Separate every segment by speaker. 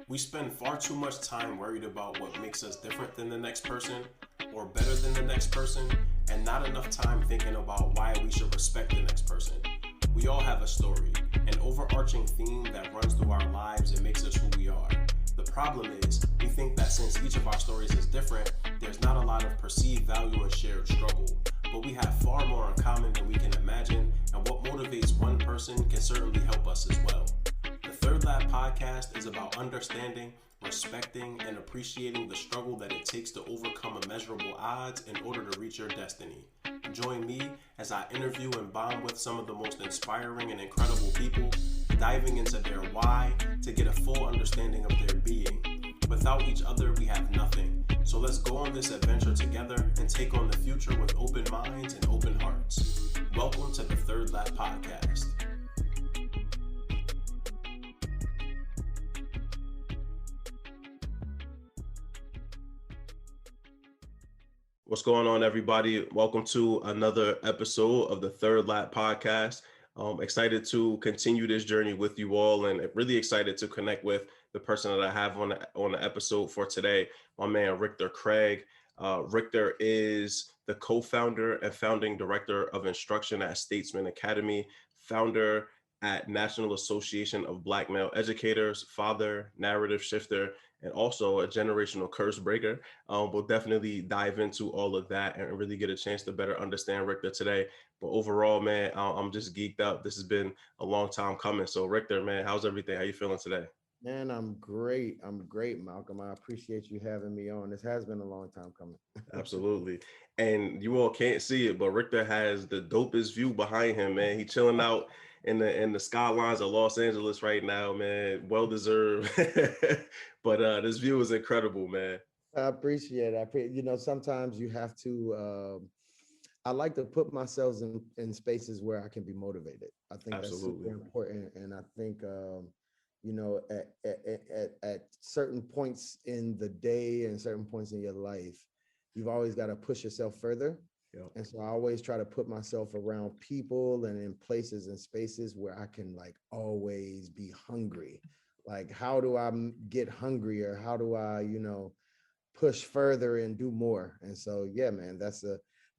Speaker 1: We spend far too much time worried about what makes us different than the next person or better than the next person, and not enough time thinking about why we should respect the next person. We all have a story, an overarching theme that runs through our lives and makes us who we are. The problem is, we think that since each of our stories is different, there's not a lot of perceived value and shared struggle. But we have far more in common than we can imagine, and what motivates one person can certainly help us as well. The Third Lab podcast is about understanding, respecting, and appreciating the struggle that it takes to overcome immeasurable odds in order to reach your destiny. Join me as I interview and bond with some of the most inspiring and incredible people, diving into their why to get a full understanding of their being. Without each other, we have nothing. So let's go on this adventure together and take on the future with open minds and open hearts. Welcome to the Third Lab podcast. What's going on, everybody? Welcome to another episode of the Third Lap podcast. Excited to continue this journey with you all, and really excited to connect with the person that I have on the episode for today, my man Rictor Craig. Rictor is the co-founder and founding director of instruction at Statesmen Academy, founder at National Association of Black Male Educators, father, narrative shifter, and also a generational curse breaker. We'll definitely dive into all of that and really get a chance to better understand Rictor today. But overall, man, I'm just geeked up. This has been a long time coming. So Rictor, man, how's everything? How you feeling today?
Speaker 2: Man, I'm great. I'm great, Malcolm. I appreciate you having me on. This has been a long time coming.
Speaker 1: Absolutely. And you all can't see it, but Rictor has the dopest view behind him, man. He chilling out in the skylines of Los Angeles right now, man. Well deserved. But this view is incredible, man.
Speaker 2: I appreciate it. Sometimes you have to, I like to put myself in spaces where I can be motivated. I think that's
Speaker 1: Absolutely.
Speaker 2: super important. And I think, at certain points in the day and certain points in your life, you've always got to push yourself further.
Speaker 1: Yep.
Speaker 2: And so I always try to put myself around people and in places and spaces where I can like always be hungry. Like, how do I get hungrier? How do I, push further and do more? And so, yeah, man, this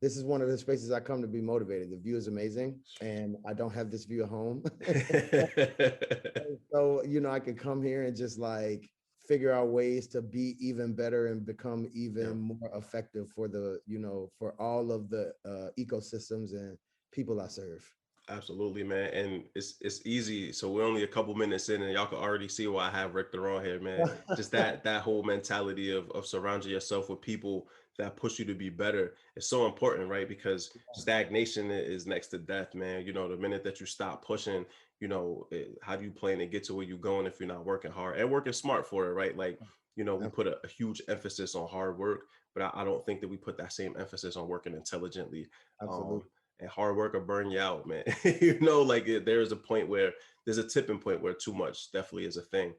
Speaker 2: is one of the spaces I come to be motivated. The view is amazing, and I don't have this view at home. So, I can come here and just like figure out ways to be even better and become even more effective for for all of the ecosystems and people I serve.
Speaker 1: Absolutely, man. And it's easy. So we're only a couple minutes in and y'all can already see why I have Rictor on here, man. Just that whole mentality of surrounding yourself with people that push you to be better is so important, right? Because stagnation is next to death, man. The minute that you stop pushing, how do you plan to get to where you're going if you're not working hard and working smart for it, right? Like, we put a huge emphasis on hard work, but I don't think that we put that same emphasis on working intelligently.
Speaker 2: Absolutely.
Speaker 1: And hard work will burn you out, man. There's a point where there's a tipping point where too much definitely is a thing.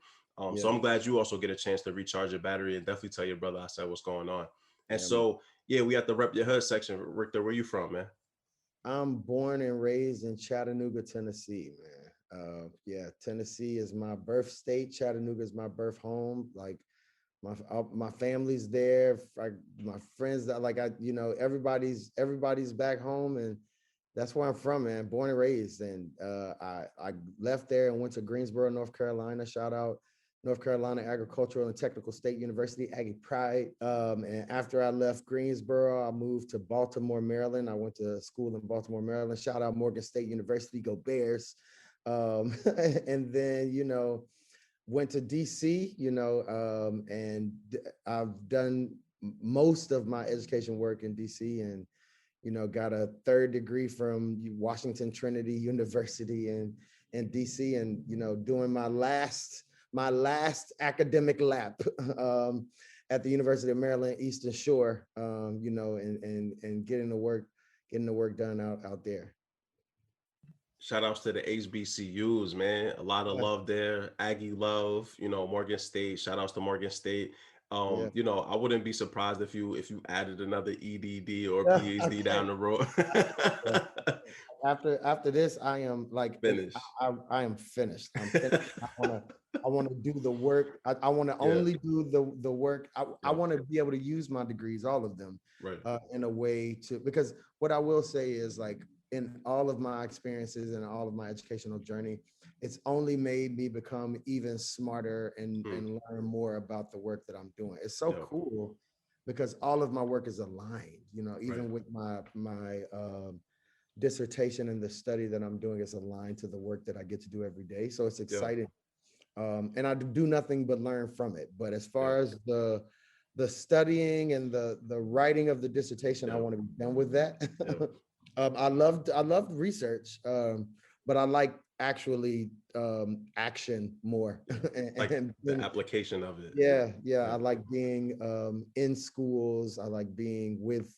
Speaker 1: So I'm glad you also get a chance to recharge your battery and definitely tell your brother I said what's going on. And so, we have to rep your hood section. Rictor, where you from, man?
Speaker 2: I'm born and raised in Chattanooga, Tennessee, man. Tennessee is my birth state. Chattanooga is my birth home. Like my family's there. My friends that everybody's back home, and that's where I'm from, man. Born and raised, and I left there and went to Greensboro, North Carolina. Shout out North Carolina Agricultural and Technical State University, Aggie Pride. And after I left Greensboro, I moved to Baltimore, Maryland. I went to school in Baltimore, Maryland. Shout out Morgan State University, go Bears. And then, went to DC, and I've done most of my education work in DC, and, got a third degree from Washington Trinity University in DC, and, doing my last academic lap at the University of Maryland, Eastern Shore, and getting the work done out there.
Speaker 1: Shout outs to the HBCUs, man. A lot of love there. Aggie love, Morgan State. Shout outs to Morgan State. I wouldn't be surprised if you added another EDD or PhD down the road.
Speaker 2: after this, I am like,
Speaker 1: Finish.
Speaker 2: I am finished. I'm finished. I want to do the work. I want to
Speaker 1: Yeah.
Speaker 2: only do the work. I
Speaker 1: Yeah.
Speaker 2: want to be able to use my degrees, all of them,
Speaker 1: Right.
Speaker 2: in a way to, because what I will say is, like, in all of my experiences and all of my educational journey, it's only made me become even smarter and learn more about the work that I'm doing. It's so
Speaker 1: Yeah.
Speaker 2: cool because all of my work is aligned,
Speaker 1: Right.
Speaker 2: even with my dissertation and the study that I'm doing is aligned to the work that I get to do every day. So it's
Speaker 1: Yeah.
Speaker 2: exciting. And I do nothing but learn from it. But as
Speaker 1: Yeah.
Speaker 2: far as the studying and the writing of the dissertation, I
Speaker 1: Yeah.
Speaker 2: want to be done with that.
Speaker 1: Yeah.
Speaker 2: I loved research, but I like actually action more.
Speaker 1: Like
Speaker 2: and
Speaker 1: the application of it.
Speaker 2: yeah, I
Speaker 1: Yeah.
Speaker 2: like being in schools. I like being with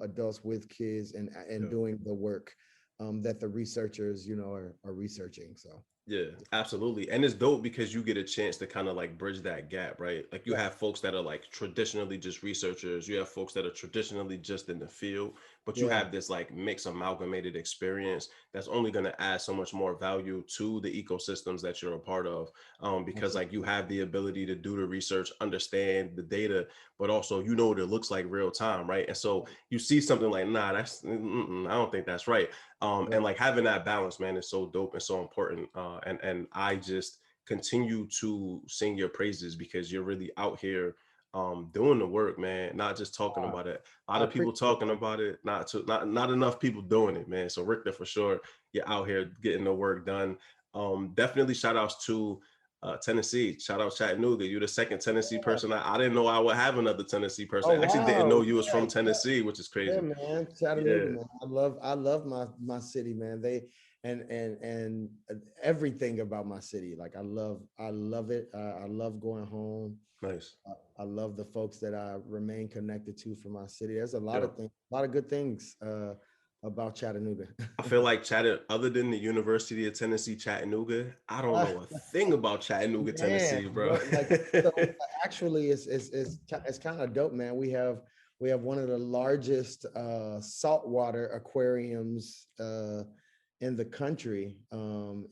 Speaker 2: adults, with kids, and
Speaker 1: Yeah.
Speaker 2: doing the work that the researchers are researching. So
Speaker 1: Yeah, absolutely. And it's dope because you get a chance to kind of like bridge that gap, right? Like you
Speaker 2: yeah,
Speaker 1: have folks that are like traditionally just researchers, you have folks that are traditionally just in the field, but you
Speaker 2: yeah,
Speaker 1: have this like mixed amalgamated experience that's only going to add so much more value to the ecosystems that you're a part of. Because like you
Speaker 2: absolutely.
Speaker 1: have the ability to do the research, understand the data, but also you know what it looks like real time, right? And so you see something like, nah, I don't think that's right. And
Speaker 2: Right.
Speaker 1: like having that balance, man, is so dope and so important. And I just continue to sing your praises because you're really out here doing the work, man, not just talking
Speaker 2: Uh,
Speaker 1: about it. A lot
Speaker 2: I
Speaker 1: of people
Speaker 2: appreciate
Speaker 1: talking
Speaker 2: that.
Speaker 1: about it, not enough people doing it, man. So Rictor, for sure, you're out here getting the work done. Definitely shout outs to Tennessee. Shout out Chattanooga. You're the second Tennessee person. I didn't know I would have another Tennessee person.
Speaker 2: Oh
Speaker 1: I actually didn't know
Speaker 2: wow,
Speaker 1: you was
Speaker 2: yeah,
Speaker 1: from Tennessee, which is
Speaker 2: yeah,
Speaker 1: crazy.
Speaker 2: man, Chattanooga,
Speaker 1: Yeah.
Speaker 2: man. I love my city, man. They and everything about my city. Like I love it. I love going home.
Speaker 1: Nice.
Speaker 2: I love the folks that I remain connected to from my city. There's a lot
Speaker 1: Yeah.
Speaker 2: of things, a lot of good things about Chattanooga.
Speaker 1: I feel like other than the University of Tennessee, Chattanooga, I don't
Speaker 2: Uh,
Speaker 1: know a thing about Chattanooga,
Speaker 2: Man,
Speaker 1: Tennessee, bro.
Speaker 2: what, like, so actually, it's kind of dope, man. We have one of the largest saltwater aquariums in the country, and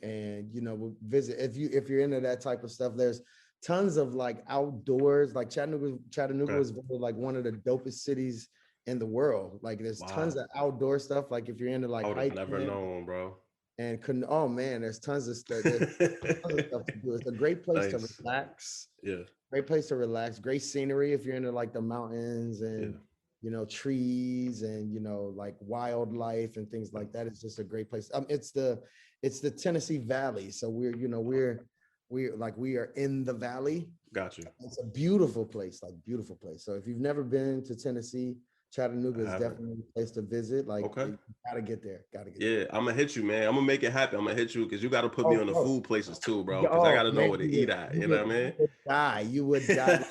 Speaker 2: we'll visit if you're into that type of stuff. There's tons of like outdoors, like Chattanooga
Speaker 1: Okay.
Speaker 2: was voted like one of the dopest cities in the world. Like there's tons
Speaker 1: Wow.
Speaker 2: of outdoor stuff. Like if you're into
Speaker 1: I
Speaker 2: like
Speaker 1: would have never
Speaker 2: hiking
Speaker 1: known, bro.
Speaker 2: and couldn't, oh man, there's tons of stuff. There's tons of stuff to do. It's a great place to
Speaker 1: Nice.
Speaker 2: relax.
Speaker 1: Yeah.
Speaker 2: Great place to relax. Great scenery if you're into like the mountains and
Speaker 1: Yeah.
Speaker 2: trees and like wildlife and things like that. It's just a great place. It's the Tennessee Valley. So we are in the valley.
Speaker 1: Got you.
Speaker 2: It's a beautiful place, like beautiful place. So if you've never been to Tennessee, Chattanooga
Speaker 1: I
Speaker 2: is
Speaker 1: haven't.
Speaker 2: definitely a place to visit. Like
Speaker 1: Okay.
Speaker 2: you gotta get there. Gotta get there.
Speaker 1: Yeah, I'm gonna hit you, man. I'm gonna make it happen. I'm gonna hit you because you got to put me
Speaker 2: Oh,
Speaker 1: on the
Speaker 2: oh,
Speaker 1: food places too, bro. Because I got
Speaker 2: oh
Speaker 1: to know
Speaker 2: man,
Speaker 1: where to
Speaker 2: you
Speaker 1: eat
Speaker 2: would
Speaker 1: at.
Speaker 2: you
Speaker 1: You know
Speaker 2: would
Speaker 1: what
Speaker 2: you would die. You would die.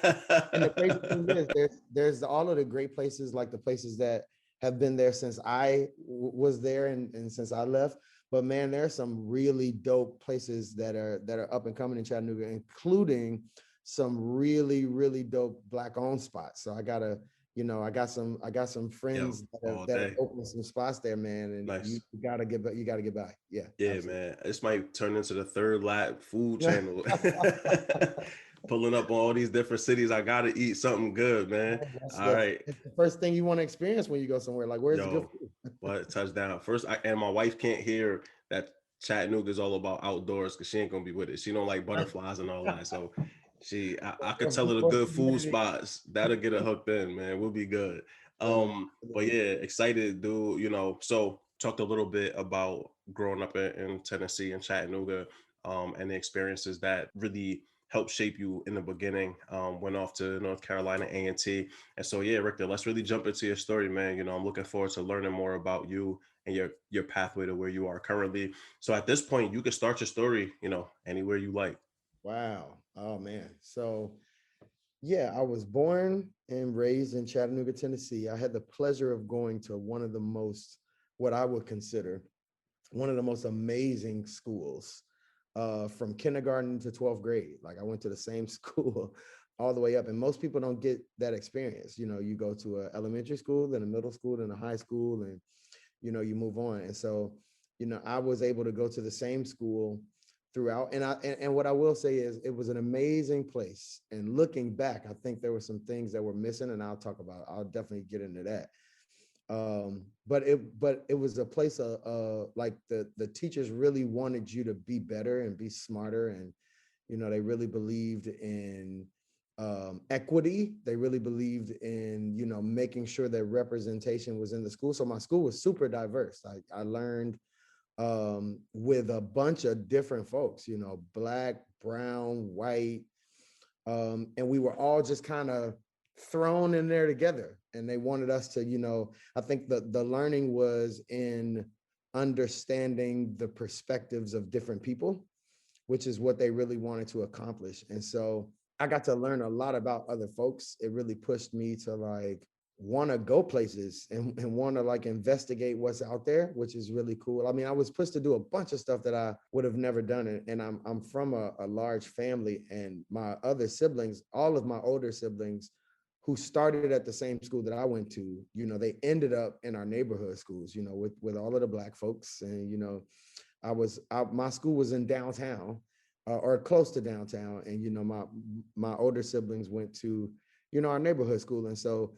Speaker 2: And the crazy
Speaker 1: I
Speaker 2: thing
Speaker 1: mean?
Speaker 2: is, there's all of the great places, like the places that have been there since I was there and since I left. But man, there are some really dope places that are up and coming in Chattanooga, including some really really dope Black owned spots. So I got some
Speaker 1: Yo,
Speaker 2: friends that have,
Speaker 1: all
Speaker 2: that have
Speaker 1: day.
Speaker 2: opened some spots there, man. And you
Speaker 1: Nice.
Speaker 2: gotta get by. Yeah,
Speaker 1: Yeah,
Speaker 2: absolutely.
Speaker 1: man. This might turn into the third lap food channel. Pulling up on all these different cities. I gotta eat something good, man. All right.
Speaker 2: It's the first thing you want to experience when you go somewhere. Like, where's the good
Speaker 1: Yo,
Speaker 2: food?
Speaker 1: what touchdown. First, and my wife can't hear that Chattanooga is all about outdoors because she ain't gonna be with it. She don't like butterflies and all that. So I could tell her the
Speaker 2: For
Speaker 1: good food
Speaker 2: humidity.
Speaker 1: spots. That'll get her hooked in, man. We'll be good.
Speaker 2: Yeah,
Speaker 1: But yeah, excited, dude. So talked a little bit about growing up in Tennessee and Chattanooga, and the experiences that really helped shape you in the beginning. Went off to North Carolina A&T. And so yeah, Rictor, let's really jump into your story, man. I'm looking forward to learning more about you and your pathway to where you are currently. So at this point, you can start your story, anywhere you like.
Speaker 2: wow. Oh man. So yeah, I was born and raised in Chattanooga, Tennessee. I had the pleasure of going to one of the most, what I would consider one of the most amazing schools, from kindergarten to 12th grade. Like I went to the same school all the way up, and most people don't get that experience. You go to a elementary school, then a middle school, then a high school, and you move on. And so I was able to go to the same school throughout. And what I will say is it was an amazing place. And looking back, I think there were some things that were missing, and I'll definitely get into that. But it was a place of like the teachers really wanted you to be better and be smarter, and they really believed in equity. They really believed in making sure that representation was in the school. So my school was super diverse. I learned with a bunch of different folks, black, brown, white, and we were all just kind of thrown in there together. And they wanted us to, I think the learning was in understanding the perspectives of different people, which is what they really wanted to accomplish. And so I got to learn a lot about other folks. It really pushed me to like want to go places and want to like investigate what's out there, which is really cool. I mean, I was pushed to do a bunch of stuff that I would have never done. And I'm from a large family, and my other siblings, all of my older siblings who started at the same school that I went to, they ended up in our neighborhood schools, with all of the black folks. And, my school was in downtown or close to downtown. And, my older siblings went to, our neighborhood school. And so,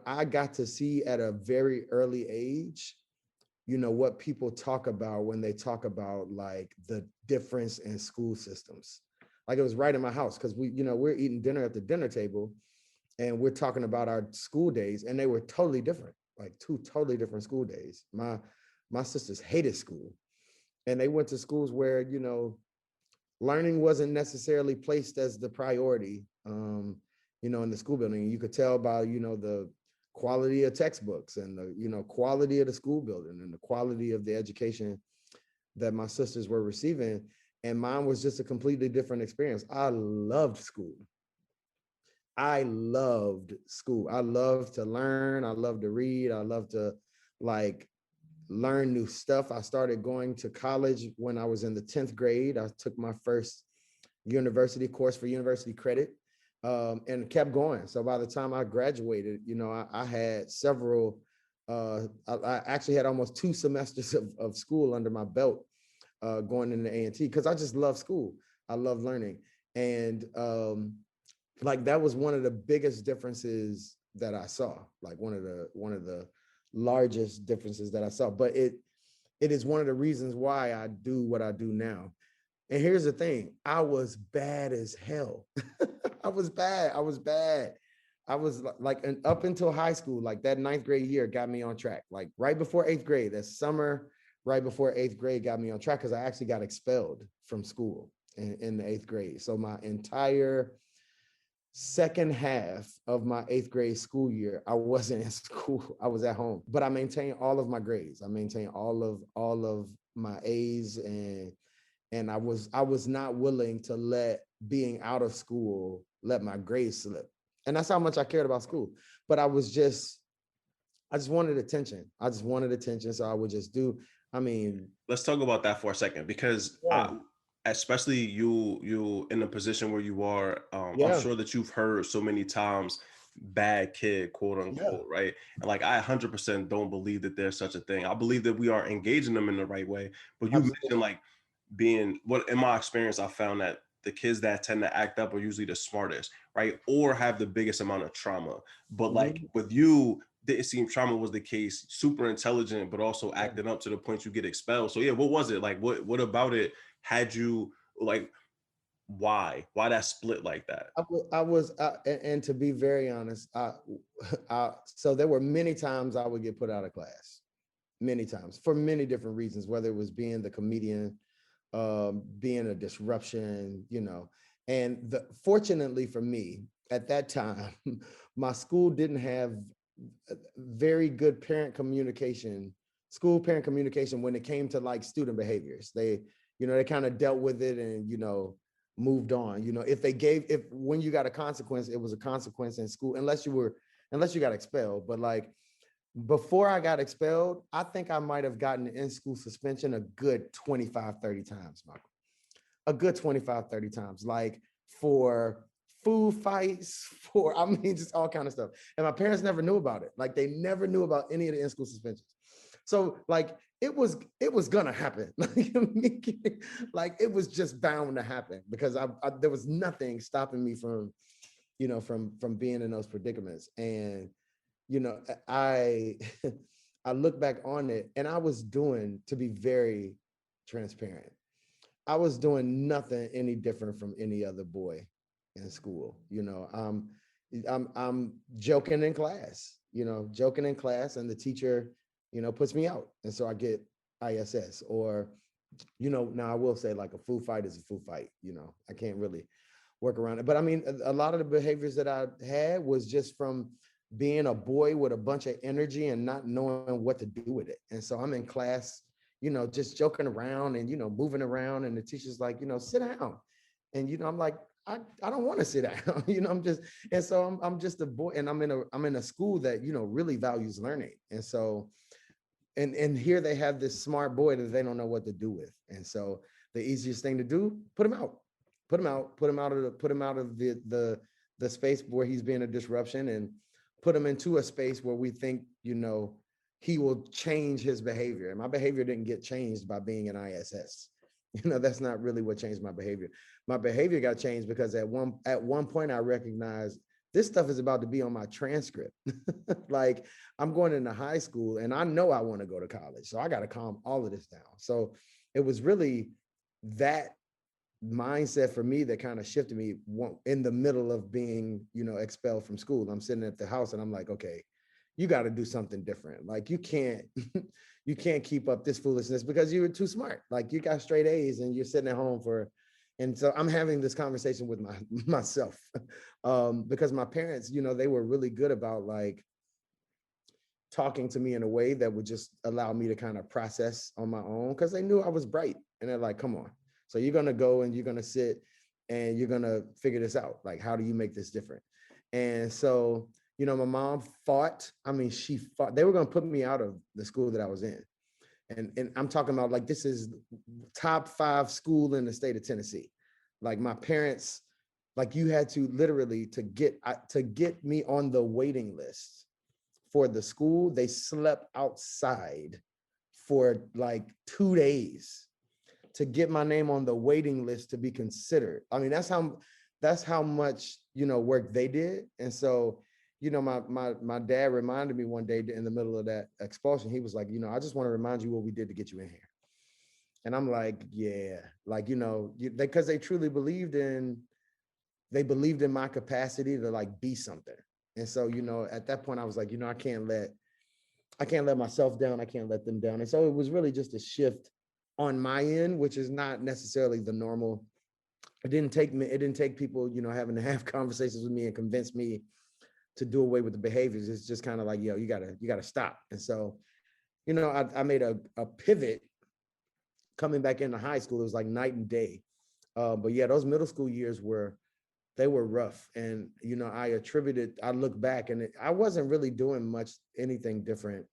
Speaker 2: I got to see at a very early age, what people talk about when they talk about like the difference in school systems. Like it was right in my house, because we're eating dinner at the dinner table and we're talking about our school days, and they were totally different, like two totally different school days. My sisters hated school, and they went to schools where, learning wasn't necessarily placed as the priority, in the school building. You could tell by, the quality of textbooks and the, quality of the school building and the quality of the education that my sisters were receiving. And mine was just a completely different experience. I loved school. I loved school. I loved to learn. I loved to read. I loved to like learn new stuff. I started going to college when I was in the 10th grade. I took my first university course for university credit, and kept going. So by the time I graduated, I had several, I actually had almost 2 semesters of school under my belt, going into A&T, because I just love school. I love learning. And like that was one of the biggest differences that I saw, like one of the largest differences that I saw. But it is one of the reasons why I do what I do now. And here's the thing, I was bad as hell. I was bad. I was like, and up until high school, like that 9th grade year got me on track. Like right before 8th grade, that summer, right before 8th grade got me on track, because I actually got expelled from school in the 8th grade. So my entire second half of my 8th grade school year, I wasn't in school. I was at home, but I maintained all of my grades. I maintained all of my A's, and I was not willing to let being out of school let my grades slip. And that's how much I cared about school. But I just wanted attention. I just wanted attention. So I would just do, I mean.
Speaker 1: Let's talk about that for a second, because especially you in the position where you are, I'm sure that you've heard so many times, bad kid, quote unquote, right? And like, I 100% don't believe that there's such a thing. I believe that we are engaging them in the right way. But you mentioned like being, what in my experience, I found that the kids that tend to act up are usually the smartest, right? Or have the biggest amount of trauma. But like with you, it seemed trauma was the case, super intelligent, but also acting up to the point you get expelled. So yeah, what was it? Like, what about it had you like, why that split like that?
Speaker 2: I was, and to be very honest, so there were many times I would get put out of class, many times for many different reasons, whether it was being the comedian, being a disruption, and fortunately for me at that time, my school didn't have very good school parent communication when it came to like student behaviors. They kind of dealt with it and, moved on. If when you got a consequence, it was a consequence in school, unless you got expelled. But like, before I got expelled, I think I might have gotten in-school suspension a good 25, 30 times, Michael. A good 25, 30 times, like for food fights, just all kind of stuff. And my parents never knew about it. Like they never knew about any of the in-school suspensions. So like, it was gonna happen. Like it was just bound to happen because there was nothing stopping me from, from being in those predicaments. And, I I look back on it, and I was doing, to be very transparent, I was doing nothing any different from any other boy in school. I'm joking in class, joking in class, and the teacher, puts me out, and so I get ISS. Or, now I will say, like, a food fight is a food fight. I can't really work around it. But I mean, a lot of the behaviors that I had was just from being a boy with a bunch of energy and not knowing what to do with it. And so I'm in class, just joking around and, moving around. And the teacher's like, sit down. And, I'm like, I don't want to sit down. I'm just, and so I'm just a boy, and I'm in a school that, really values learning. And so, and here they have this smart boy that they don't know what to do with. And so the easiest thing to do, put him out, put him out of the space where he's being a disruption, and put him into a space where we think, he will change his behavior. And my behavior didn't get changed by being an ISS. That's not really what changed my behavior. My behavior got changed because at one point I recognized this stuff is about to be on my transcript. Like, I'm going into high school and I know I want to go to college. So I got to calm all of this down. So it was really that mindset for me that kind of shifted me in the middle of being, expelled from school. I'm sitting at the house and I'm like, okay, you got to do something different. Like, you can't keep up this foolishness because you were too smart. Like, you got straight A's and you're sitting at home and so I'm having this conversation with myself because my parents, they were really good about, like, talking to me in a way that would just allow me to kind of process on my own, because they knew I was bright. And they're like, come on. So you're going to go and you're going to sit and you're going to figure this out. Like, how do you make this different? And so, my mom fought. I mean, she fought. They were going to put me out of the school that I was in. And I'm talking about, like, this is top 5 school in the state of Tennessee. Like, my parents, like, you had to literally to get me on the waiting list for the school. They slept outside for like 2 days to get my name on the waiting list to be considered. I mean, that's how much, work they did. And so, my dad reminded me one day in the middle of that expulsion, he was like, I just want to remind you what we did to get you in here. And I'm like, yeah, like, because they truly believed in my capacity to, like, be something. And so, at that point I was like, I can't let myself down. I can't let them down. And so it was really just a shift on my end, which is not necessarily the normal. It didn't take people, having to have conversations with me and convince me to do away with the behaviors. It's just kind of like, you gotta stop. And so, I made a pivot coming back into high school. It was like night and day. But yeah, those middle school years were rough. And, I look back and I wasn't really doing anything different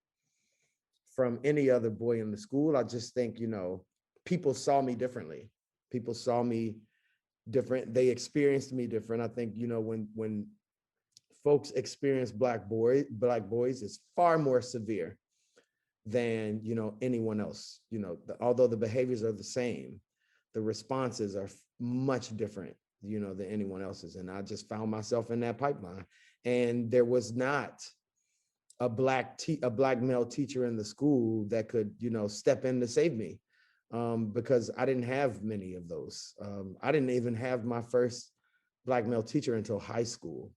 Speaker 2: from any other boy in the school. I just think, people saw me differently. People saw me different. They experienced me different. I think, when folks experience black boys, it's far more severe than, anyone else. Although the behaviors are the same, the responses are much different, than anyone else's. And I just found myself in that pipeline. And there was not a black male teacher in the school that could, step in to save me, because I didn't have many of those. I didn't even have my first black male teacher until high school.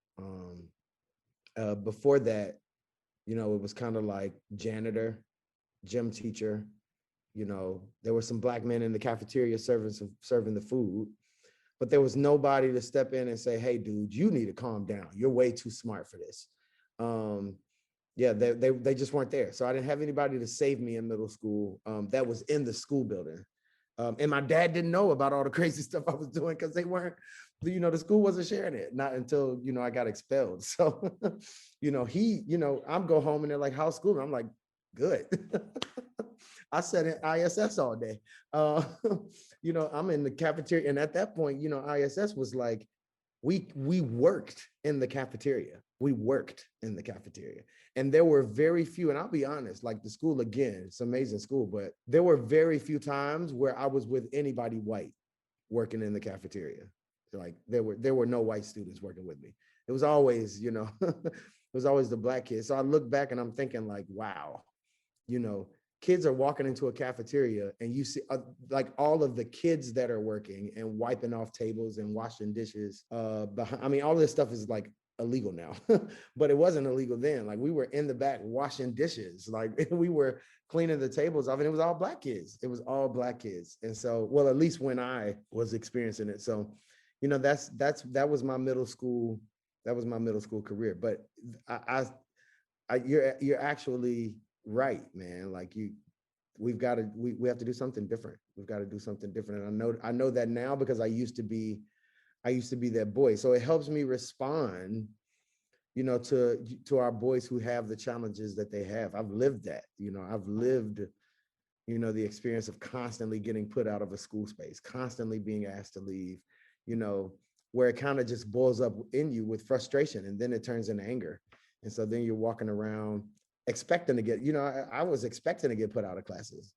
Speaker 2: Before that, it was kind of like janitor, gym teacher. There were some black men in the cafeteria serving the food, but there was nobody to step in and say, hey, dude, you need to calm down. You're way too smart for this. Yeah, they just weren't there. So I didn't have anybody to save me in middle school that was in the school building. And my dad didn't know about all the crazy stuff I was doing because they weren't, the school wasn't sharing it, not until, I got expelled. So, I'm go home and they're like, how's school? And I'm like, good. I sat in ISS all day. I'm in the cafeteria. And at that point, ISS was like, we worked in the cafeteria. We worked in the cafeteria. And there were very few, and I'll be honest, like the school, again, it's an amazing school, but there were very few times where I was with anybody white working in the cafeteria. Like there were no white students working with me. It was always, it was always the black kids. So I look back and I'm thinking like, wow, kids are walking into a cafeteria and you see like all of the kids that are working and wiping off tables and washing dishes. I mean, all this stuff is like illegal now, but it wasn't illegal then. Like we were in the back washing dishes, like we were cleaning the tables off, and it was all black kids. It was all black kids. And so, well, at least when I was experiencing it. So, that was my middle school. That was my middle school career. But you're actually right, man. Like we have to do something different. We've got to do something different. And I know that now because I used to be that boy. So it helps me respond, to our boys who have the challenges that they have. I've lived that, I've lived, the experience of constantly getting put out of a school space, constantly being asked to leave, where it kind of just boils up in you with frustration, and then it turns into anger. And so then you're walking around expecting to get, I was expecting to get put out of classes.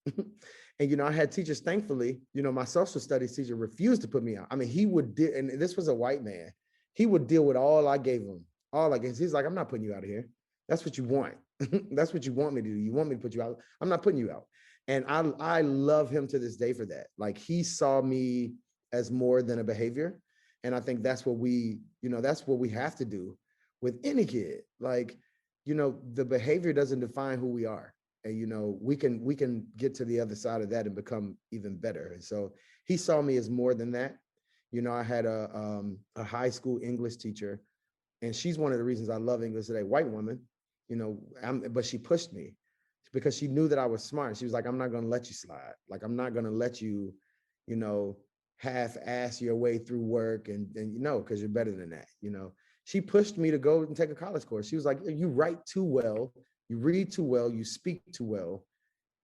Speaker 2: And, I had teachers, thankfully, my social studies teacher refused to put me out. I mean, he would deal, and this was a white man. He would deal with all I gave him, all I gave. He's like, I'm not putting you out of here. That's what you want. That's what you want me to do. You want me to put you out. I'm not putting you out. And I love him to this day for that. Like he saw me as more than a behavior. And I think that's what that's what we have to do with any kid. Like, the behavior doesn't define who we are. And, we can get to the other side of that and become even better. And so he saw me as more than that. I had a high school English teacher, and she's one of the reasons I love English today, white woman, but she pushed me because she knew that I was smart. She was like, I'm not going to let you slide. Like, I'm not going to let you, half-ass your way through work and because you're better than that. She pushed me to go and take a college course. She was like, you write too well, you read too well, you speak too well.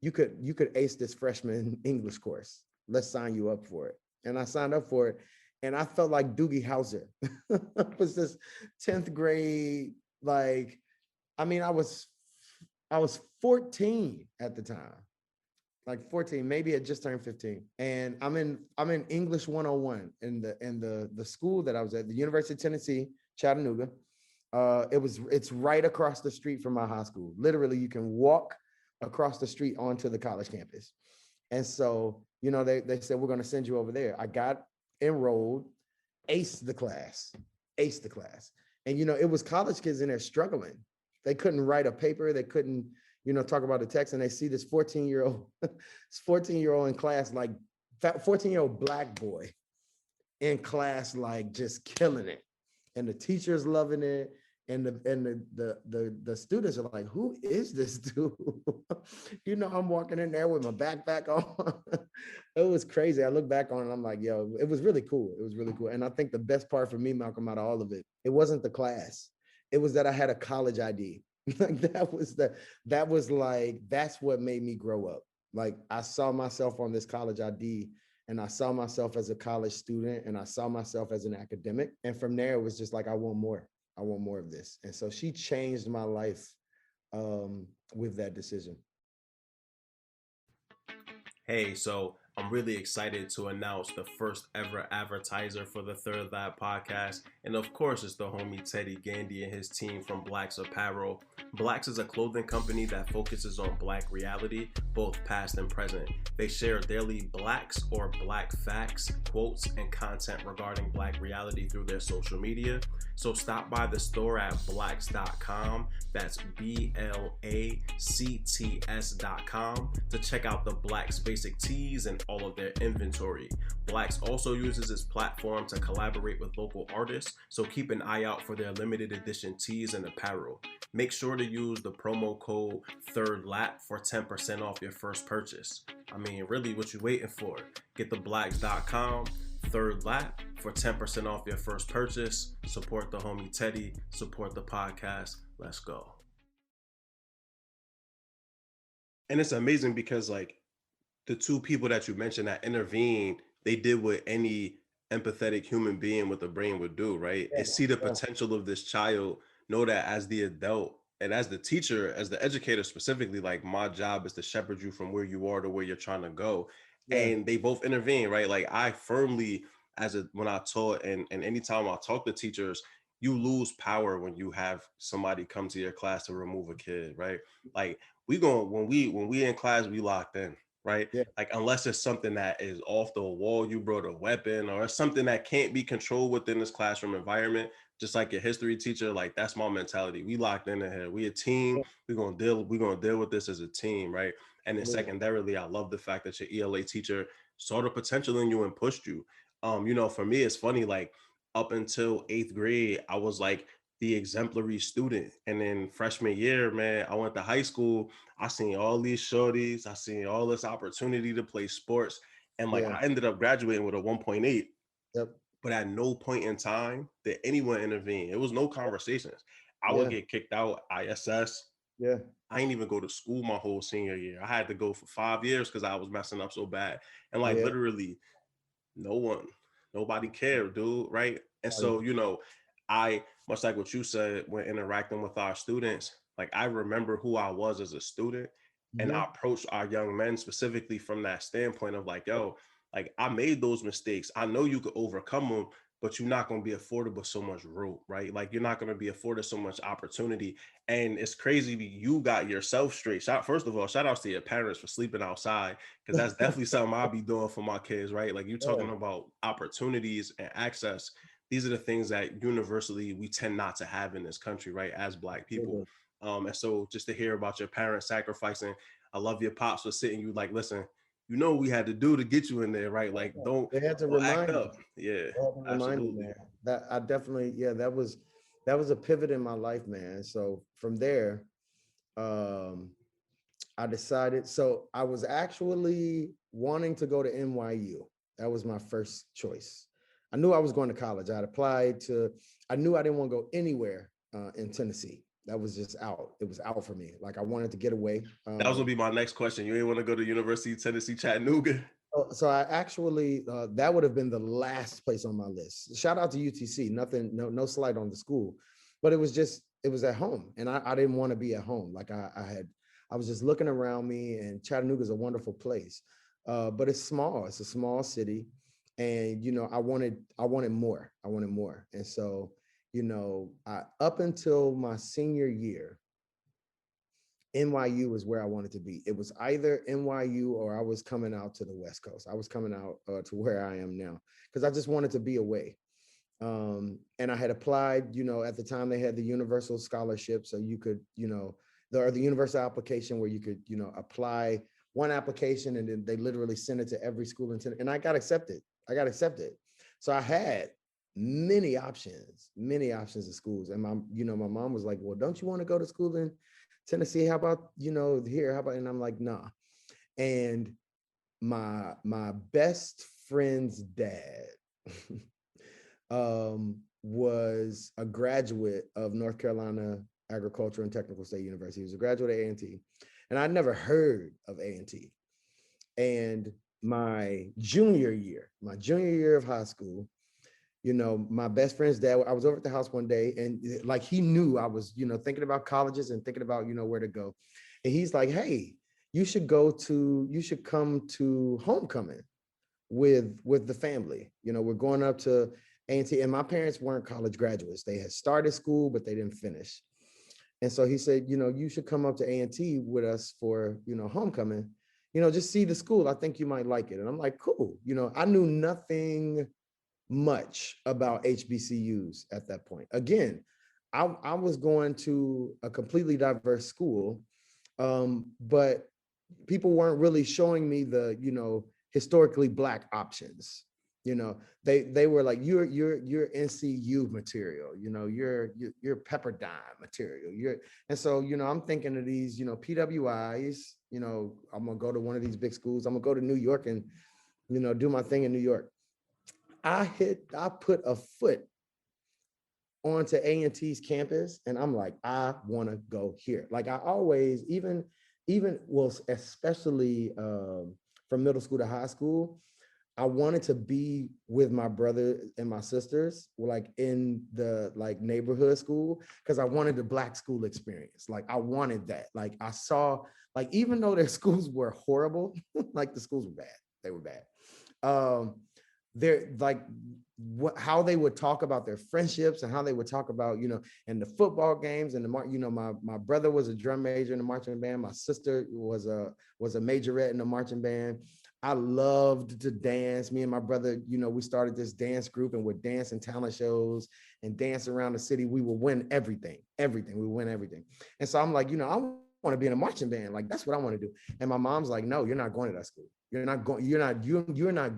Speaker 2: You could ace this freshman English course. Let's sign you up for it. And I signed up for it. And I felt like Doogie Howser. It was this 10th grade, like, I mean, I was 14 at the time. Like 14, maybe I just turned 15. And I'm in English 101 in the school that I was at, the University of Tennessee, Chattanooga. It's right across the street from my high school. Literally, you can walk across the street onto the college campus. And so, they said, we're going to send you over there. I got enrolled, aced the class. And, it was college kids in there struggling. They couldn't write a paper. They couldn't, talk about the text. And they see this 14-year-old in class, like 14-year-old Black boy in class, like just killing it. And the teacher's loving it. And the students are like, who is this dude? I'm walking in there with my backpack on. It was crazy. I look back on it, I'm like, yo, it was really cool. It was really cool. And I think the best part for me, Malcolm, out of all of it, it wasn't the class. It was that I had a college ID. Like that's what made me grow up. Like I saw myself on this college ID, and I saw myself as a college student, and I saw myself as an academic. And from there, it was just like, I want more. I want more of this. And so she changed my life with that decision.
Speaker 1: Hey, so I'm really excited to announce the first ever advertiser for the Third Lab podcast. And of course, it's the homie Teddy Gandy and his team from Blacks Apparel. Blacks is a clothing company that focuses on Black reality, both past and present. They share daily Blacks or Black facts, quotes, and content regarding Black reality through their social media. So stop by the store at blacks.com. That's BLACTS.com to check out the Blacks basic tees and all of their inventory. Blacks also uses its platform to collaborate with local artists, so keep an eye out for their limited edition tees and apparel. Make sure to use the promo code THIRDLAP for 10% off your first purchase. I mean, really, what you waiting for? Get the blacks.com, Third Lap, for 10% off your first purchase. Support the homie Teddy, support the podcast. Let's go. And it's amazing because, like, the two people that you mentioned that intervened, they did what any empathetic human being with a brain would do, right?
Speaker 2: Yeah,
Speaker 1: Is see the
Speaker 2: yeah,
Speaker 1: potential of this child, know that as the adult and as the teacher, as the educator specifically, like my job is to shepherd you from where you are to where you're trying to go.
Speaker 2: yeah,
Speaker 1: And they both intervene, right? Like I firmly, when I taught and anytime I talk to teachers, you lose power when you have somebody come to your class to remove a kid, right? Like we going when we in class, we locked in, right?
Speaker 2: yeah,
Speaker 1: Like unless it's something that is off the wall, you brought a weapon, or something that can't be controlled within this classroom environment, just like your history teacher, like that's my mentality. We locked in here. We a team.
Speaker 2: yeah,
Speaker 1: We're gonna deal with this as a team, right? And then
Speaker 2: absolutely.
Speaker 1: secondarily, I love the fact that your ELA teacher saw the potential in you and pushed you. For me, it's funny, like up until eighth grade, I was like the exemplary student. And then freshman year, man, I went to high school. I seen all these shorties. I seen all this opportunity to play sports. And like
Speaker 2: Yeah,
Speaker 1: I ended up graduating with a 1.8,
Speaker 2: yep,
Speaker 1: but at no point in time did anyone intervene. It was no conversations. I would
Speaker 2: yeah,
Speaker 1: get kicked out ISS.
Speaker 2: yeah,
Speaker 1: I didn't even go to school my whole senior year. I had to go for 5 years because I was messing up so bad. And like
Speaker 2: yeah,
Speaker 1: literally no one, nobody cared, dude, right? And
Speaker 2: oh, yeah,
Speaker 1: so, I, much like what you said when interacting with our students, like I remember who I was as a student, and I
Speaker 2: mhm,
Speaker 1: approached our young men specifically from that standpoint of like, yo, like I made those mistakes. I know you could overcome them, but you're not going to be afforded with so much rope, right? Like you're not going to be afforded so much opportunity. And it's crazy that you got yourself straight. First of all, shout outs to your parents for sleeping outside, because that's definitely something I'll be doing for my kids, right? Like you're
Speaker 2: yeah,
Speaker 1: talking about opportunities and access. These are the things that universally we tend not to have in this country, right? As Black people.
Speaker 2: absolutely.
Speaker 1: And so just to hear about your parents sacrificing, I love your pops for sitting you like, listen, we had to do to get you in there, right? Like
Speaker 2: They had to
Speaker 1: don't act
Speaker 2: remind me.
Speaker 1: up. Yeah,
Speaker 2: They had to remind me,
Speaker 1: absolutely.
Speaker 2: man. That I definitely, yeah, that was a pivot in my life, man. So from there, um, I decided. So I was actually wanting to go to NYU. That was my first choice. I knew I was going to college. I had applied to. I knew I didn't want to go anywhere in Tennessee. That was just out. It was out for me. Like I wanted to get away.
Speaker 1: That was gonna be my next question. You ain't want to go to University of Tennessee, Chattanooga?
Speaker 2: So I actually that would have been the last place on my list. Shout out to UTC. Nothing, no slight on the school, but it was at home, and I didn't want to be at home. Like I was just looking around me, and Chattanooga is a wonderful place, but it's small. It's a small city, and I wanted more. I wanted more, and so up until my senior year, NYU is where I wanted to be. It was either NYU or I was coming out to the West Coast. I was coming out to where I am now because I just wanted to be away. And I had applied, at the time they had the universal scholarship. So you could, the universal application where you could, apply one application and then they literally send it to every school and I got accepted. I got accepted. So I had many options of schools. And my mom was like, well, don't you want to go to school in Tennessee? How about, here? How about, and I'm like, nah. And my best friend's dad was a graduate of North Carolina Agricultural and Technical State University. He was a graduate of A&T, and I'd never heard of A&T. And my junior year of high school, my best friend's dad, I was over at the house one day and like he knew I was, thinking about colleges and thinking about, where to go. And he's like, hey, you should come to homecoming with the family. We're going up to A&T, and my parents weren't college graduates. They had started school, but they didn't finish. And so he said, you should come up to A&T with us for, homecoming, just see the school. I think you might like it. And I'm like, cool. I knew nothing much about HBCUs at that point. Again, I was going to a completely diverse school, but people weren't really showing me the historically Black options. They were like, you're NCU material, you're Pepperdine material, and so I'm thinking of these PWIs. I'm gonna go to one of these big schools. I'm gonna go to New York and do my thing in New York. I put a foot onto A&T's campus and I'm like, I want to go here. Like I always, even well, especially from middle school to high school, I wanted to be with my brother and my sisters, like in the like neighborhood school, because I wanted the Black school experience. Like I wanted that. Like I saw, like even though their schools were horrible, like the schools were bad, they were bad. They're like how they would talk about their friendships and how they would talk about, and the football games and my brother was a drum major in the marching band. My sister was a majorette in the marching band. I loved to dance. Me and my brother, we started this dance group and would dance in talent shows and dance around the city. We would win everything. We win everything. And so I'm like, I want to be in a marching band. Like, that's what I want to do. And my mom's like, no, you're not going to that school. You're not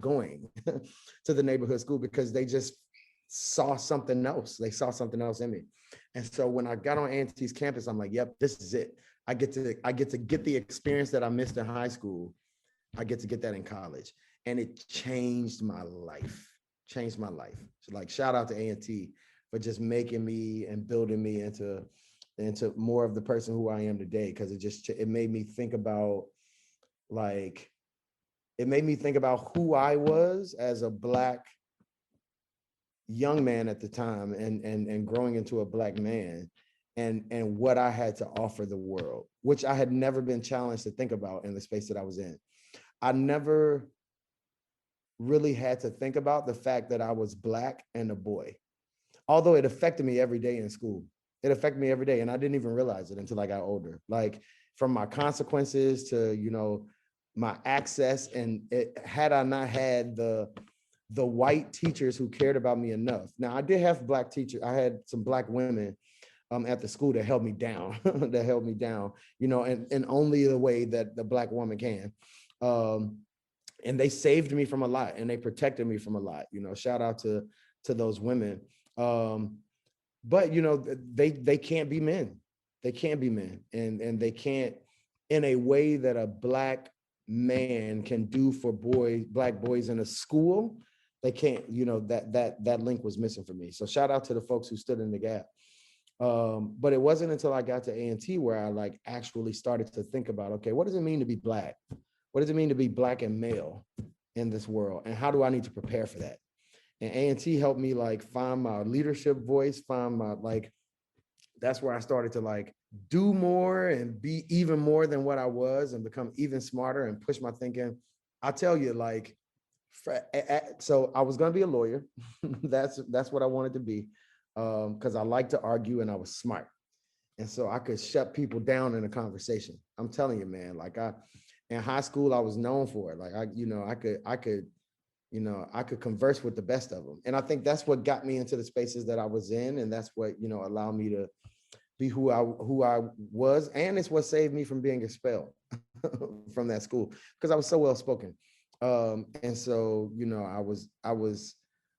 Speaker 2: going to the neighborhood school, because they just saw something else. They saw something else in me. And so when I got on A&T's campus, I'm like, yep, this is it. I get to get the experience that I missed in high school. I get to get that in college. And it changed my life. So like, shout out to A&T for just making me and building me into more of the person who I am today. Cause it made me think about who I was as a Black young man at the time, and growing into a Black man, and what I had to offer the world, which I had never been challenged to think about in the space that I was in. I never really had to think about the fact that I was Black and a boy, although it affected me every day in school. It affected me every day, and I didn't even realize it until I got older. Like, from my consequences to, my access, and had I not had the white teachers who cared about me enough. Now, I did have Black teachers. I had some Black women at the school that held me down, in only the way that the Black woman can. And they saved me from a lot, and they protected me from a lot. Shout out to those women. But they can't be men. They can't be men, and they can't, in a way that a Black man can do for Black boys in a school. They can't. That link was missing for me. So shout out to the folks who stood in the gap. But it wasn't until I got to A&T where I like actually started to think about, okay, what does it mean to be Black? What does it mean to be Black and male in this world? And how do I need to prepare for that? And A&T helped me like find my leadership voice, find my that's where I started to like do more and be even more than what I was, and become even smarter and push my thinking. I'll tell you, like, so I was going to be a lawyer. That's what I wanted to be, because I like to argue and I was smart. And so I could shut people down in a conversation. I'm telling you, man, like in high school, I was known for it. Like I could converse with the best of them. And I think that's what got me into the spaces that I was in. And that's what, allowed me to be who I was. And it's what saved me from being expelled from that school, because I was so well spoken. And so,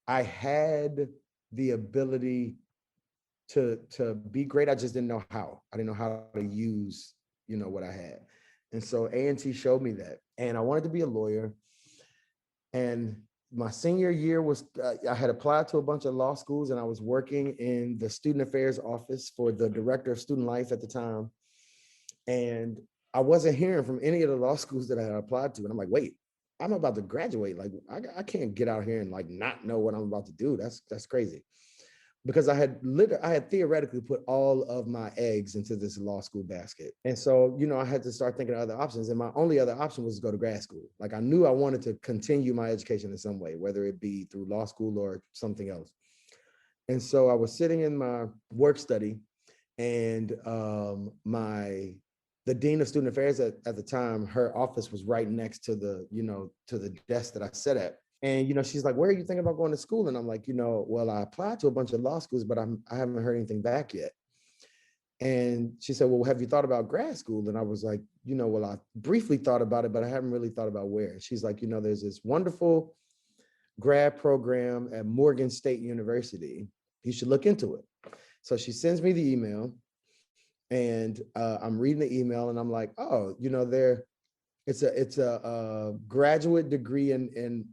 Speaker 2: I had the ability to be great. I just didn't know how. I didn't know how to use, what I had. And so A&T showed me that. And I wanted to be a lawyer. And my senior year was, I had applied to a bunch of law schools, and I was working in the student affairs office for the director of student life at the time. And I wasn't hearing from any of the law schools that I had applied to. And I'm like, wait, I'm about to graduate. Like, I can't get out here and like not know what I'm about to do. That's crazy. Because I had theoretically put all of my eggs into this law school basket. And so, I had to start thinking of other options. And my only other option was to go to grad school. Like, I knew I wanted to continue my education in some way, whether it be through law school or something else. And so I was sitting in my work study, and the dean of student affairs at the time, her office was right next to the desk that I sat at. And, she's like, where are you thinking about going to school? And I'm like, well, I applied to a bunch of law schools, but I haven't heard anything back yet. And she said, well, have you thought about grad school? And I was like, well, I briefly thought about it, but I haven't really thought about where. And she's like, there's this wonderful grad program at Morgan State University. You should look into it. So she sends me the email, and I'm reading the email, and I'm like, oh, it's a graduate degree in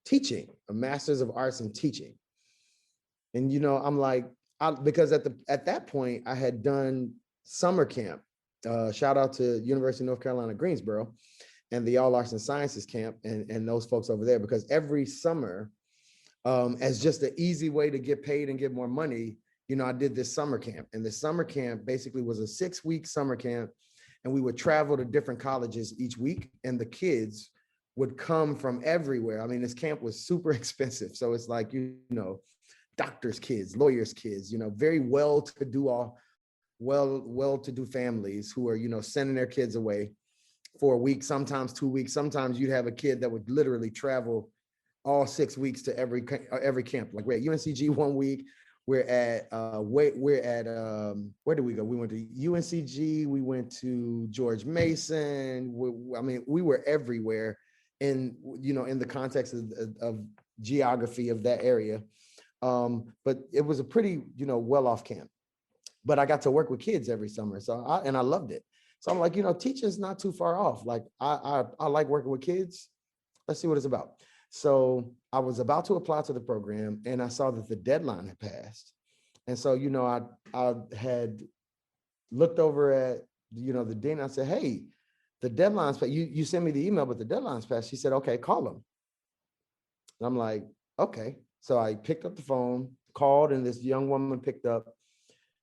Speaker 2: teaching, a master's of arts in teaching. And, I'm like, because at that point I had done summer camp, shout out to University of North Carolina, Greensboro. and the All Arts and Sciences camp and those folks over there, because every summer, as just an easy way to get paid and get more money, I did this summer camp. And the summer camp basically was a 6-week summer camp. And we would travel to different colleges each week. And the kids would come from everywhere. I mean, this camp was super expensive. So it's like, doctors' kids, lawyers' kids, very well-to-do families who are, sending their kids away for a week, sometimes 2 weeks. Sometimes you'd have a kid that would literally travel all 6 weeks to every camp. Like we're at UNCG 1 week. We're at where did we go? We went to UNCG. We went to George Mason. We were everywhere in the context of geography of that area. But it was a pretty well-off camp. But I got to work with kids every summer, so I loved it. So I'm like, teaching's not too far off. Like I like working with kids. Let's see what it's about. So I was about to apply to the program, and I saw that the deadline had passed. And so, I had looked over at, the dean. I said, hey, the deadline's passed. You sent me the email, but the deadline's passed. She said, okay, call them. And I'm like, okay. So I picked up the phone, called, and this young woman picked up.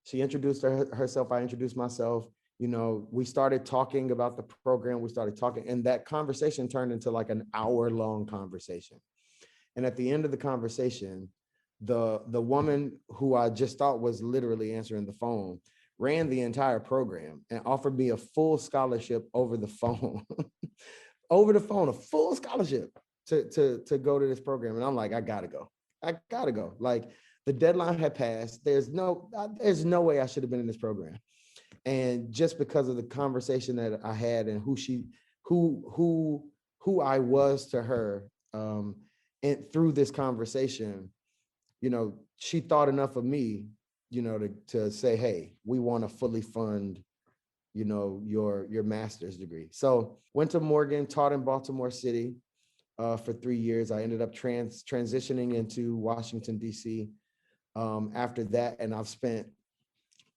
Speaker 2: She introduced herself. I introduced myself. We started talking about the program. We started talking, and that conversation turned into like an hour-long conversation. And at the end of the conversation, the woman who I just thought was literally answering the phone ran the entire program and offered me a full scholarship over the phone, a full scholarship to go to this program. And I'm like, I gotta go. Like, the deadline had passed. There's no way I should have been in this program. And just because of the conversation that I had and who I was to her, and through this conversation, she thought enough of me, to say, hey, we want to fully fund, your master's degree. So went to Morgan, taught in Baltimore City for 3 years. I ended up transitioning into Washington, D.C. After that, and I've spent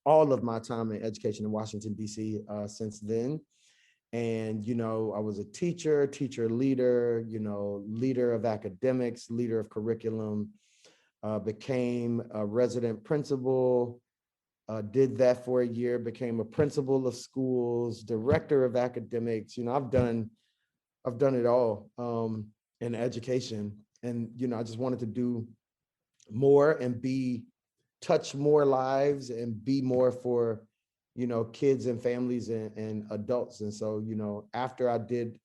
Speaker 2: all of my time in education in Washington, D.C. Since then. And, I was a teacher leader, leader of academics, leader of curriculum, became a resident principal, did that for a year, became a principal of schools, director of academics. I've done it all in education. And, I just wanted to do more and touch more lives and be more for, kids and families and adults. And so, after I did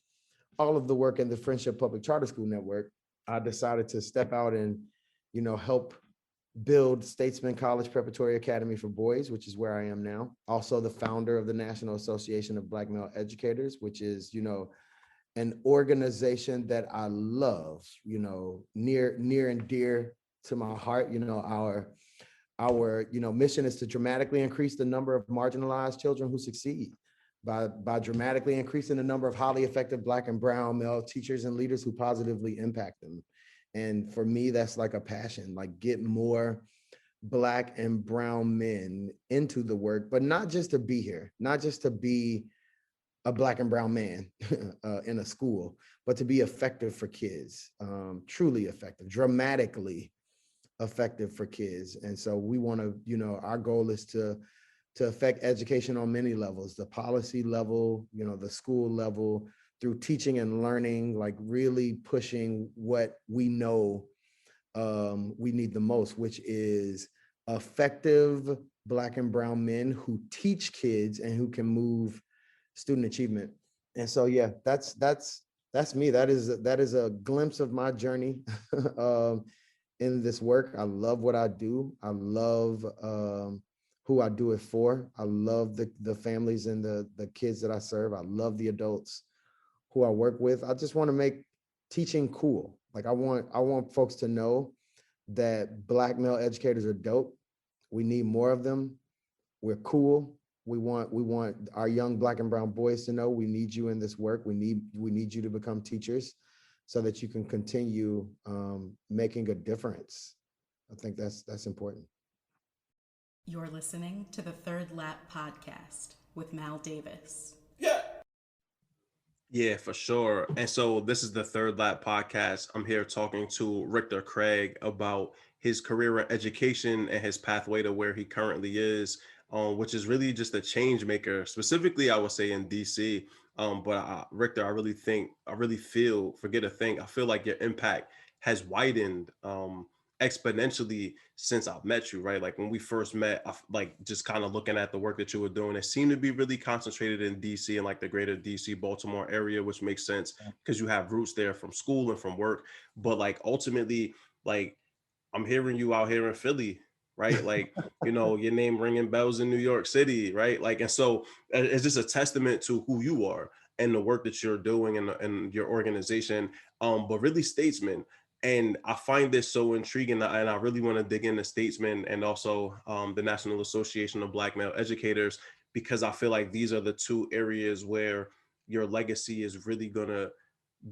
Speaker 2: all of the work in the Friendship Public Charter School Network, I decided to step out and, help build Statesmen College Preparatory Academy for Boys, which is where I am now. Also the founder of the National Association of Black Male Educators, which is, an organization that I love, near and dear to my heart. Our mission is to dramatically increase the number of marginalized children who succeed by dramatically increasing the number of highly effective Black and brown male teachers and leaders who positively impact them. And for me, that's like a passion, like get more Black and brown men into the work, but not just to be here, not just to be a Black and brown man in a school, but to be effective for kids, truly effective, dramatically effective for kids. And so we want to, our goal is to affect education on many levels, the policy level, the school level, through teaching and learning, like really pushing what we know we need the most, which is effective Black and brown men who teach kids and who can move student achievement. And so, yeah, that's me. That is a glimpse of my journey in this work. I love what I do. I love who I do it for. I love the families and the kids that I serve. I love the adults who I work with. I just want to make teaching cool. Like I want folks to know that Black male educators are dope. We need more of them. We're cool. We want our young Black and brown boys to know we need you in this work. We need you to become teachers so that you can continue making a difference. I think that's important.
Speaker 3: You're listening to the Third Lap Podcast with Mal Davis.
Speaker 1: Yeah. Yeah, for sure. And so this is the Third Lap podcast. I'm here talking to Rictor Craig about his career in education and his pathway to where he currently is, which is really just a change maker. Specifically, I would say in DC. Rictor, I really feel, forget a thing, I feel like your impact has widened exponentially since I've met you, right? Like when we first met, like just kind of looking at the work that you were doing, it seemed to be really concentrated in DC and like the greater DC Baltimore area, which makes sense because you have roots there from school and from work. But like ultimately, like I'm hearing you out here in Philly, right? Like, you know, your name ringing bells in New York City, right? Like, and so it's just a testament to who you are and the work that you're doing and your organization, but really Statesmen. And I find this so intriguing, and I really want to dig into Statesmen and also the National Association of Black Male Educators, because I feel like these are the two areas where your legacy is really gonna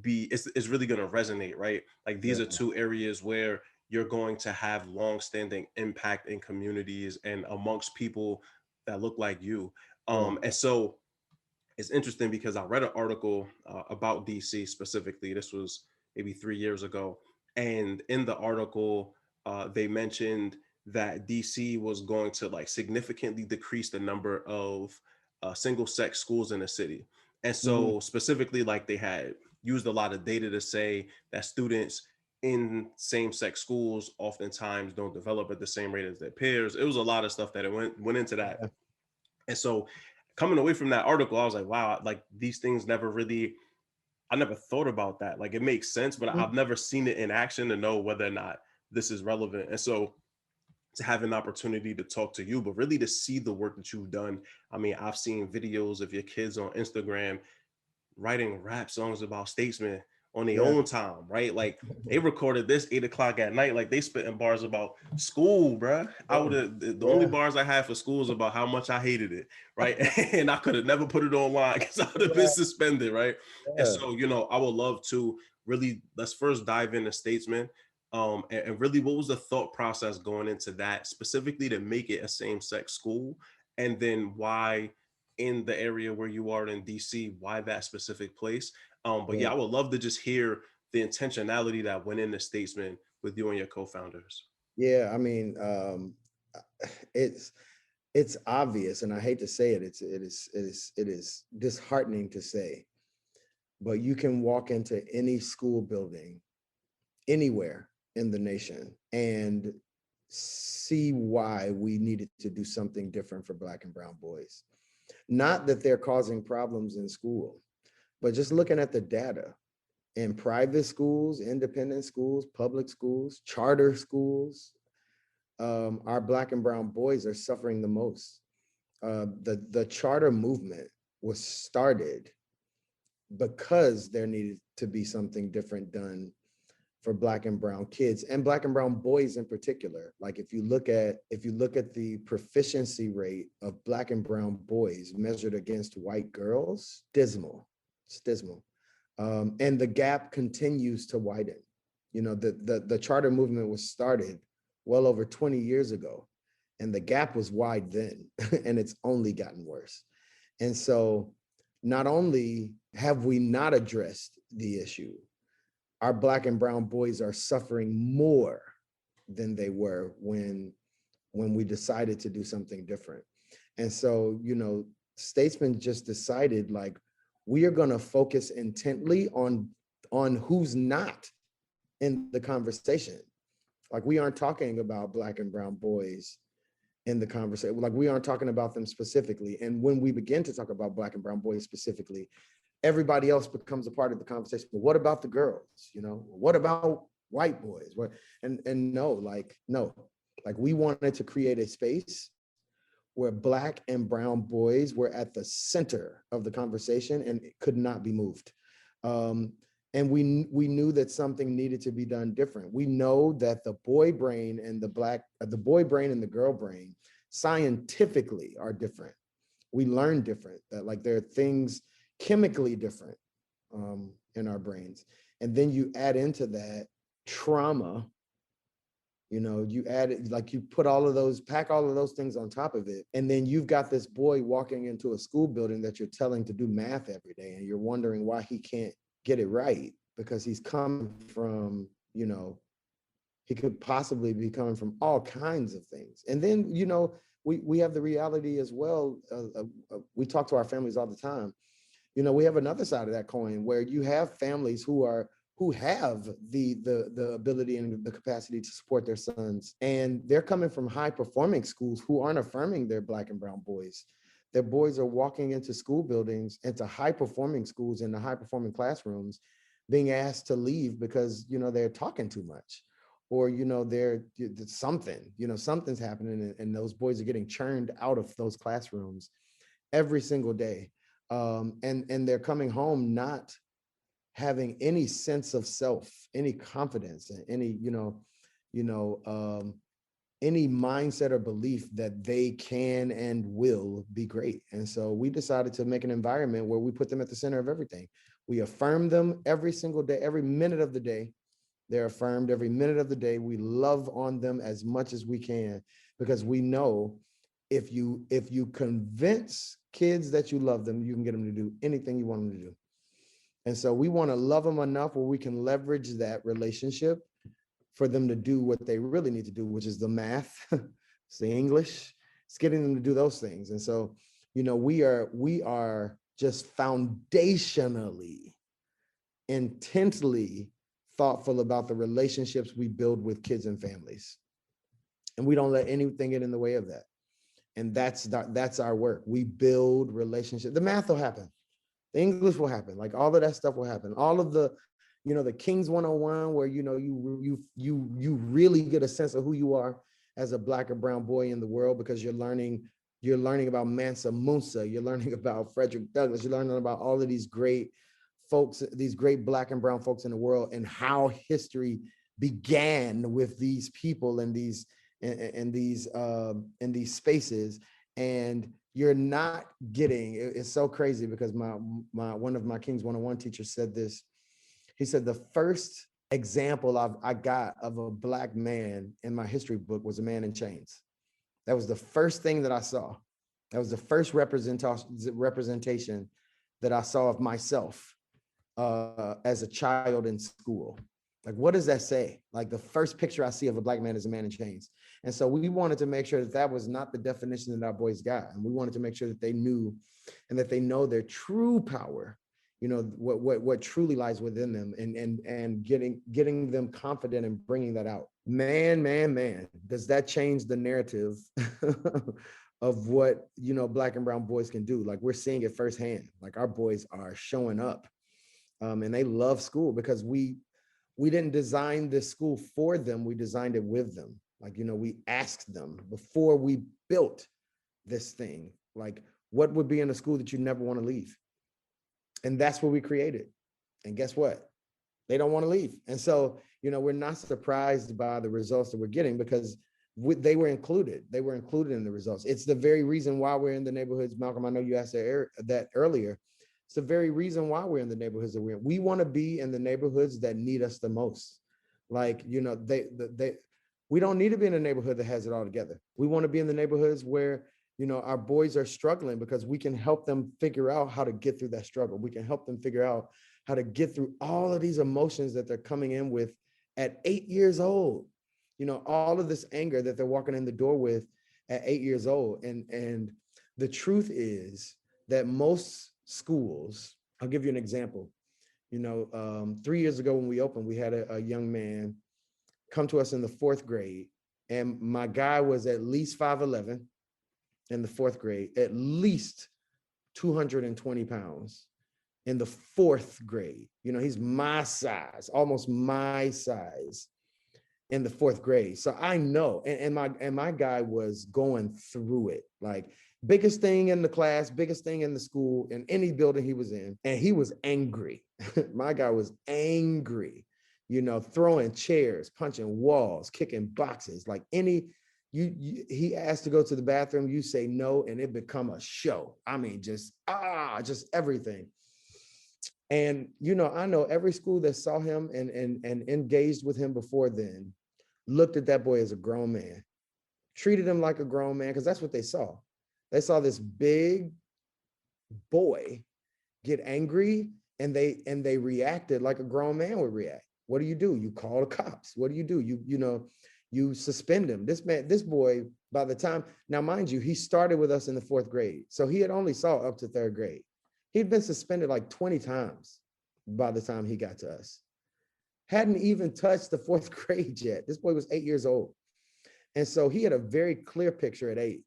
Speaker 1: it's really going to resonate, right? Like these are
Speaker 2: Yeah,
Speaker 1: two areas where you're going to have long-standing impact in communities and amongst people that look like you.
Speaker 2: yeah.
Speaker 1: And so it's interesting because I read an article about DC specifically. This was maybe 3 years ago, and in the article, they mentioned that DC was going to like significantly decrease the number of single-sex schools in the city. And
Speaker 2: Mhm.
Speaker 1: so specifically, like they had used a lot of data to say that students in same-sex schools oftentimes don't develop at the same rate as their peers. It was a lot of stuff that it went into that.
Speaker 2: Yeah.
Speaker 1: And so coming away from that article, I was like, wow, like these things never really, I never thought about that. Like it makes sense, but
Speaker 2: Mhm.
Speaker 1: I've never seen it in action to know whether or not this is relevant. And so to have an opportunity to talk to you, but really to see the work that you've done. I mean, I've seen videos of your kids on Instagram writing rap songs about Statesmen on their
Speaker 2: Yeah.
Speaker 1: own time, right? Like they recorded this 8 o'clock at night, like they spitting bars about school, bruh. I would have the only
Speaker 2: Yeah.
Speaker 1: bars I had for school is about how much I hated it, right? And I could have never put it online because I would have been
Speaker 2: Yeah.
Speaker 1: suspended, right? And
Speaker 2: Yeah.
Speaker 1: so, you know, I would love to really let's first dive into Statesmen. And really what was the thought process going into that specifically to make it a same-sex school, and then why in the area where you are in DC, why that specific place. But
Speaker 2: Yeah.
Speaker 1: yeah, I would love to just hear the intentionality that went into Statesman with you and your co-founders.
Speaker 2: Yeah. I mean, it's it's obvious, and I hate to say it. It is disheartening to say, but you can walk into any school building anywhere in the nation and see why we needed to do something different for Black and brown boys. Not that they're causing problems in school, but just looking at the data in private schools, independent schools, public schools, charter schools, our Black and brown boys are suffering the most. The charter movement was started because there needed to be something different done for Black and brown kids and Black and brown boys in particular. Like if you look at the proficiency rate of Black and brown boys measured against white girls, dismal. It's dismal. And the gap continues to widen. You know, the charter movement was started well over 20 years ago, and the gap was wide then, and it's only gotten worse. And so not only have we not addressed the issue, our Black and brown boys are suffering more than they were when we decided to do something different. And so, you know, Statesmen just decided like we are going to focus intently on who's not in the conversation. Like we aren't talking about Black and brown boys in the conversation. Like we aren't talking about them specifically. And when we begin to talk about Black and brown boys specifically, everybody else becomes a part of the conversation. But what about the girls? You know, what about white boys? What and no, like we wanted to create a space where Black and brown boys were at the center of the conversation and it could not be moved. Um, and we knew that something needed to be done different. We know that the boy brain and the boy brain and the girl brain scientifically are different. We learn different. That like there are things chemically different in our brains, and then you add into that trauma, You know, you add it, like you put all of those, pack all of those things on top of it. And then you've got this boy walking into a school building that you're telling to do math every day. And you're wondering why he can't get it right, because he's coming from, you know, he could possibly be coming from all kinds of things. And then, you know, we have the reality as well. We talk to our families all the time. You know, we have another side of that coin where you have families who have the ability and the capacity to support their sons, and they're coming from high performing schools who aren't affirming their Black and brown boys. Their boys are walking into school buildings, into high performing schools, in the high performing classrooms, being asked to leave because, you know, they're talking too much, or, you know, something's happening, and those boys are getting churned out of those classrooms every single day. And they're coming home not having any sense of self, any confidence, and any, any mindset or belief that they can and will be great. And so we decided to make an environment where we put them at the center of everything. We affirm them every single day, every minute of the day. They're affirmed every minute of the day. We love on them as much as we can, because we know if you convince kids that you love them, you can get them to do anything you want them to do. And so we want to love them enough where we can leverage that relationship for them to do what they really need to do, which is the math, it's the English, it's getting them to do those things. And so, you know, we are just foundationally, intently thoughtful about the relationships we build with kids and families. And we don't let anything get in the way of that. And that's our work. We build relationships. The math will happen. The English will happen. Like all of that stuff will happen. All of the, you know, the King's 101, where, you know, you really get a sense of who you are as a Black or brown boy in the world, because you're learning about Mansa Musa, you're learning about Frederick Douglass, you're learning about all of these great folks, these great Black and brown folks in the world, and how history began with these people and these spaces. And you're not getting, it's so crazy, because one of my King's 101 teachers said this. He said, the first example I got of a Black man in my history book was a man in chains. That was the first thing that I saw. That was the first representation that I saw of myself as a child in school. Like, what does that say? Like, the first picture I see of a Black man is a man in chains. And so we wanted to make sure that that was not the definition that our boys got. And we wanted to make sure that they knew, and that they know their true power, you know, what truly lies within them, and getting them confident and bringing that out. Man, does that change the narrative of what, you know, Black and brown boys can do? Like, we're seeing it firsthand. Like, our boys are showing up, and they love school, because we didn't design this school for them. We designed it with them. Like, you know, we asked them before we built this thing, like, what would be in a school that you never want to leave? And that's what we created. And guess what? They don't want to leave. And so, you know, we're not surprised by the results that we're getting, because they were included. They were included in the results. It's the very reason why we're in the neighborhoods. Malcolm, I know you asked that earlier. It's the very reason why we're in the neighborhoods that we're in. We want to be in the neighborhoods that need us the most. Like, you know, we don't need to be in a neighborhood that has it all together. We want to be in the neighborhoods where, you know, our boys are struggling, because we can help them figure out how to get through that struggle. We can help them figure out how to get through all of these emotions that they're coming in with at 8 years old. You know, all of this anger that they're walking in the door with at 8 years old. And the truth is that most schools, I'll give you an example. You know, 3 years ago when we opened, we had a young man come to us in the 4th grade. And my guy was at least 5'11" in the 4th grade, at least 220 pounds in the 4th grade. You know, he's my size, almost my size in the 4th grade. So I know, and my guy was going through it. Like, biggest thing in the class, biggest thing in the school, in any building he was in. And he was angry. My guy was angry, you know, throwing chairs, punching walls, kicking boxes, like he asked to go to the bathroom, you say no, and it become a show. I mean, just everything. And, you know, I know every school that saw him and engaged with him before then looked at that boy as a grown man, treated him like a grown man, because that's what they saw. They saw this big boy get angry, and they reacted like a grown man would react. What do? You call the cops. What do? You suspend him. This boy, by the time, now mind you, he started with us in the 4th grade. So he had only saw up to 3rd grade. He'd been suspended like 20 times by the time he got to us. Hadn't even touched the 4th grade yet. This boy was 8 years old. And so he had a very clear picture at 8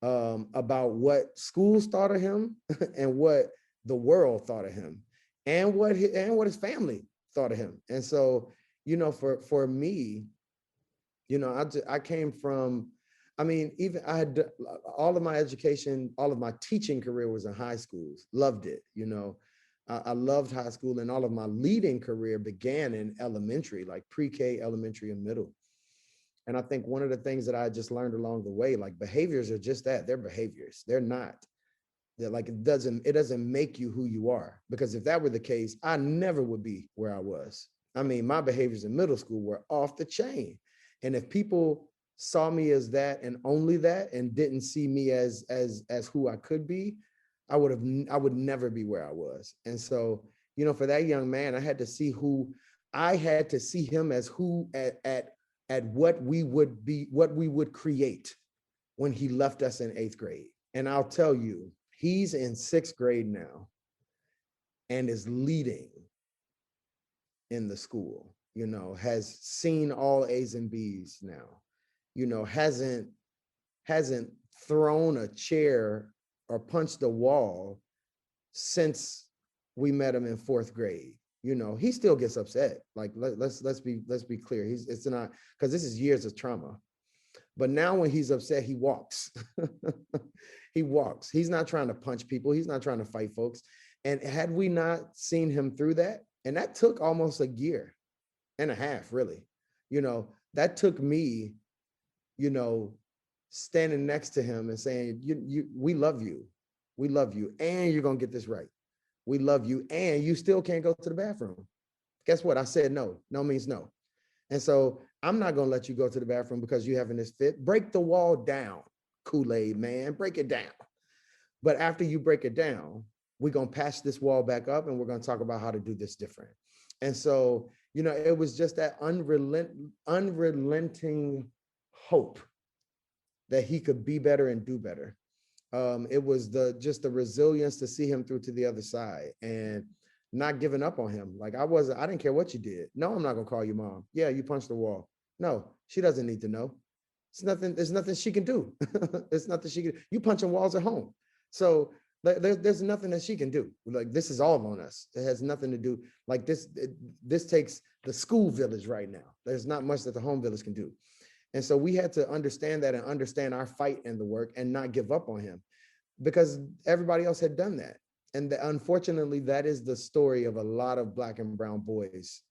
Speaker 2: about what schools thought of him and what the world thought of him, and what his family thought of him. And so, for me, I came from, even I had all of my education, all of my teaching career was in high schools. Loved it. I loved high school, and all of my leading career began in elementary, like pre-K, elementary, and middle. And I think one of the things that I just learned along the way, like behaviors are just that, they're behaviors. They're not. They're like, it doesn't make you who you are. Because if that were the case, I never would be where I was. My behaviors in middle school were off the chain. And if people saw me as that and only that, and didn't see me as who I could be, I would never be where I was. And so, for that young man, I had to see him as who at what we would be, what we would create when he left us in 8th grade. And I'll tell you, he's in 6th grade now and is leading in the school, has seen all A's and B's now, hasn't thrown a chair or punched a wall since we met him in 4th grade. He still gets upset. Like, let's be clear. It's not, because this is years of trauma. But now when he's upset, he walks. He walks. He's not trying to punch people. He's not trying to fight folks. And had we not seen him through that, and that took almost a year and a half, really, that took me, standing next to him and saying, we love you. We love you. And you're going to get this right. We love you, and you still can't go to the bathroom. Guess what? I said no. No means no. And so I'm not going to let you go to the bathroom because you're having this fit. Break the wall down, Kool-Aid man. Break it down. But after you break it down, we're going to patch this wall back up, and we're going to talk about how to do this different. And so, it was just that unrelenting hope that he could be better and do better. It was just the resilience to see him through to the other side and not giving up on him. Like, I didn't care what you did. No, I'm not gonna call you mom. Yeah, you punched the wall. No, she doesn't need to know. There's nothing she can do. There's nothing she can do. You punching walls at home. So there's nothing that she can do. Like, this is all on us. It has nothing to do, like this takes the school village right now. There's not much that the home village can do. And so we had to understand that and understand our fight in the work and not give up on him, because everybody else had done that. And unfortunately, that is the story of a lot of Black and brown boys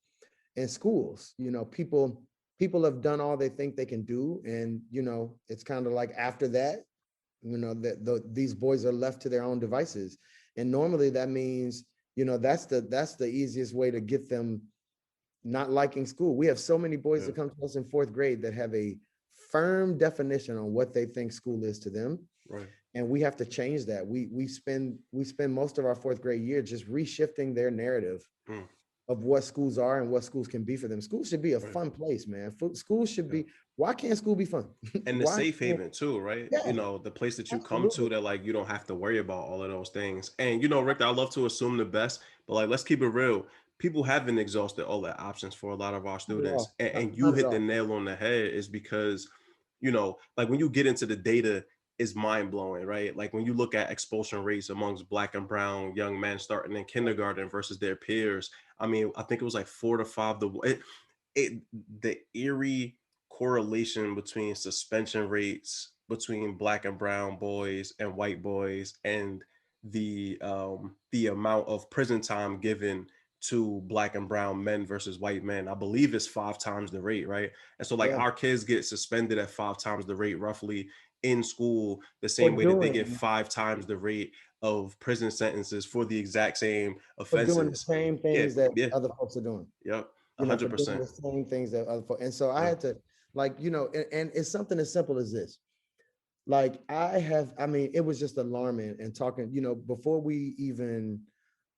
Speaker 2: in schools. People have done all they think they can do. And, it's kind of like after that, these boys are left to their own devices. And normally that means, that's the easiest way to get them not liking school. We have so many boys that come to us in 4th grade that have a firm definition on what they think school is to them.
Speaker 1: Right.
Speaker 2: And we have to change that. We spend most of our 4th grade year just reshifting their narrative of what schools are and what schools can be for them. School should be a fun place, man. School should be, why can't school be fun?
Speaker 1: And the safe haven too, right?
Speaker 2: Yeah.
Speaker 1: The place that you come to that, like, you don't have to worry about all of those things. And, Rick, I love to assume the best, but like, let's keep it real. People haven't exhausted all the options for a lot of our students. And you hit the nail on the head, is because, like, when you get into the data, is mind blowing, right? Like, when you look at expulsion rates amongst Black and brown young men starting in kindergarten versus their peers, I think it was like 4 to 5 the eerie correlation between suspension rates between Black and brown boys and white boys, and the amount of prison time given to Black and brown men versus white men, I believe it's 5 times the rate, right? And so, like, our kids get suspended at 5 times the rate roughly in school, the same way that they get 5 times the rate of prison sentences for the exact same offenses.
Speaker 2: For doing the same things that other folks are doing.
Speaker 1: Yep, 100%.
Speaker 2: The same things that other folks. And so I had to, Like, and it's something as simple as this. Like it was just alarming and talking, before we even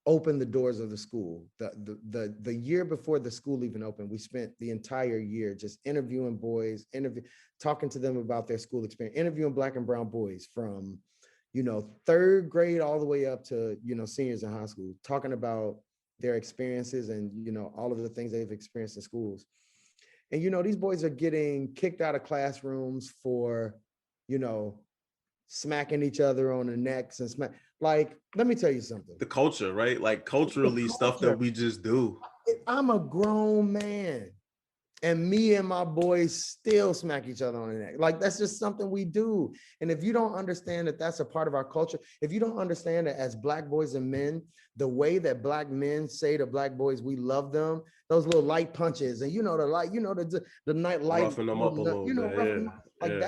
Speaker 2: opened the doors of the school, the year before the school even opened, we spent the entire year just interviewing boys, talking to them about their school experience, interviewing Black and brown boys from, third grade all the way up to, seniors in high school, talking about their experiences and, all of the things they've experienced in schools. And, these boys are getting kicked out of classrooms for, smacking each other on the necks and like, let me tell you something.
Speaker 1: The culture, right? Like culturally stuff that we just do.
Speaker 2: I'm a grown man and me and my boys still smack each other on the neck. Like, that's just something we do. And if you don't understand that that's a part of our culture, if you don't understand that as Black boys and men, the way that Black men say to Black boys, we love them, those little light punches and, the night light,
Speaker 1: roughing them up a little bit.
Speaker 2: Like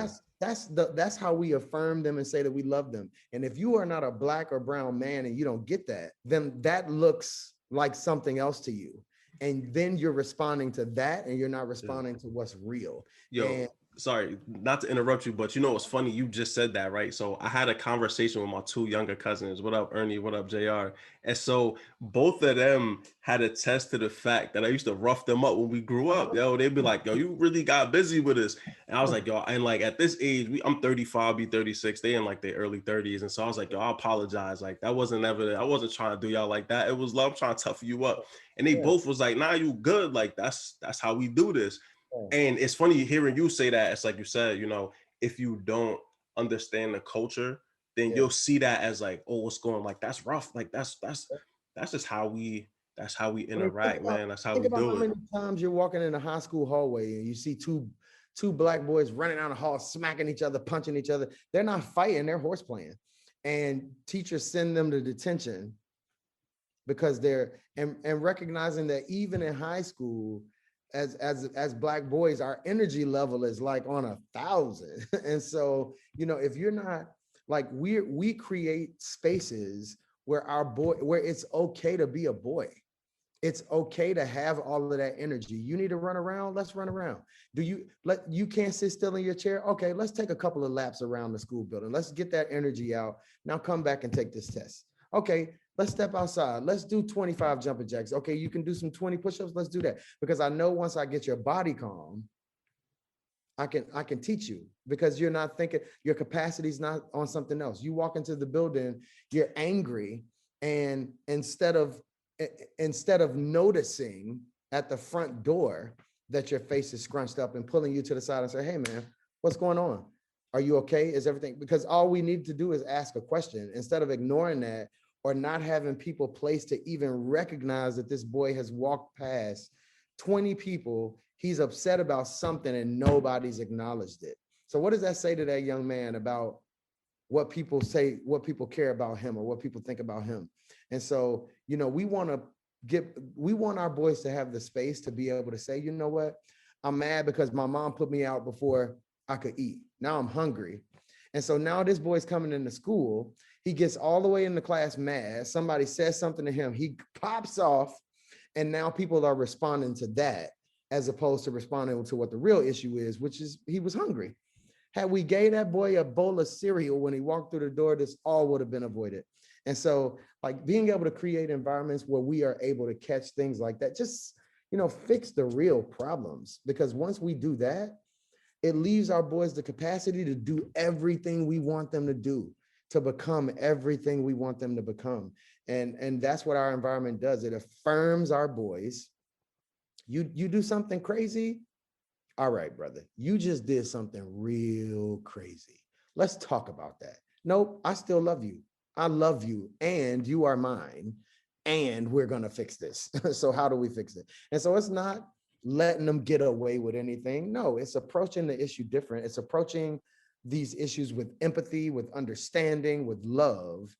Speaker 2: that's how we affirm them and say that we love them. And if you are not a Black or brown man and you don't get that, then that looks like something else to you. And then you're responding to that and you're not responding to what's real.
Speaker 1: Sorry, not to interrupt you, but what's funny? You just said that, right? So I had a conversation with my two younger cousins. What up, Ernie? What up, JR? And so both of them had attest to the fact that I used to rough them up when we grew up. Yo, they'd be like, yo, you really got busy with us. And I was like, yo, and like at this age, I'm 35, I'll be 36. They in like their early 30s. And so I was like, yo, I apologize. Like I wasn't trying to do y'all like that. It was love, trying to toughen you up. And they both was like, nah, you good. Like that's how we do this. And it's funny hearing you say that. It's like you said, if you don't understand the culture, then you'll see that as like, oh, what's going on? Like that's rough. Like that's just how we interact, man. That's how we do it.
Speaker 2: How many times you're walking in a high school hallway and you see two Black boys running down the hall, smacking each other, punching each other. They're not fighting, they're horse playing. And teachers send them to detention because they're and recognizing that even in high school, as Black boys, our energy level is like on 1,000. And so, if you're not like, we create spaces where where it's okay to be a boy. It's okay to have all of that energy. You need to run around, let's run around. You can't sit still in your chair? Okay, let's take a couple of laps around the school building. Let's get that energy out. Now come back and take this test. Okay, let's step outside. Let's do 25 jumping jacks. Okay, you can do some 20 push-ups. Let's do that. Because I know once I get your body calm, I can teach you, because you're not thinking, your capacity is not on something else. You walk into the building, you're angry, and instead of noticing at the front door that your face is scrunched up and pulling you to the side and say, hey man, what's going on? Are you okay? Is everything? Because all we need to do is ask a question instead of ignoring that, or not having people placed to even recognize that this boy has walked past 20 people. He's upset about something and nobody's acknowledged it. So what does that say to that young man about what people say, what people care about him, or what people think about him? And so, we want our boys to have the space to be able to say, you know what, I'm mad because my mom put me out before I could eat. Now I'm hungry. And so now this boy's coming into school. He gets all the way into class mad. Somebody says something to him. He pops off. And now people are responding to that as opposed to responding to what the real issue is, which is he was hungry. Had we gave that boy a bowl of cereal when he walked through the door, this all would have been avoided. And so, like, being able to create environments where we are able to catch things like that, just, fix the real problems. Because once we do that, it leaves our boys the capacity to do everything we want them to do, to become everything we want them to become. And that's what our environment does. It affirms our boys. You do something crazy. All right, brother, you just did something real crazy. Let's talk about that. Nope, I still love you. I love you and you are mine and we're going to fix this. So how do we fix it? And so it's not letting them get away with anything. No, it's approaching the issue different. It's approaching these issues with empathy, with understanding, with love,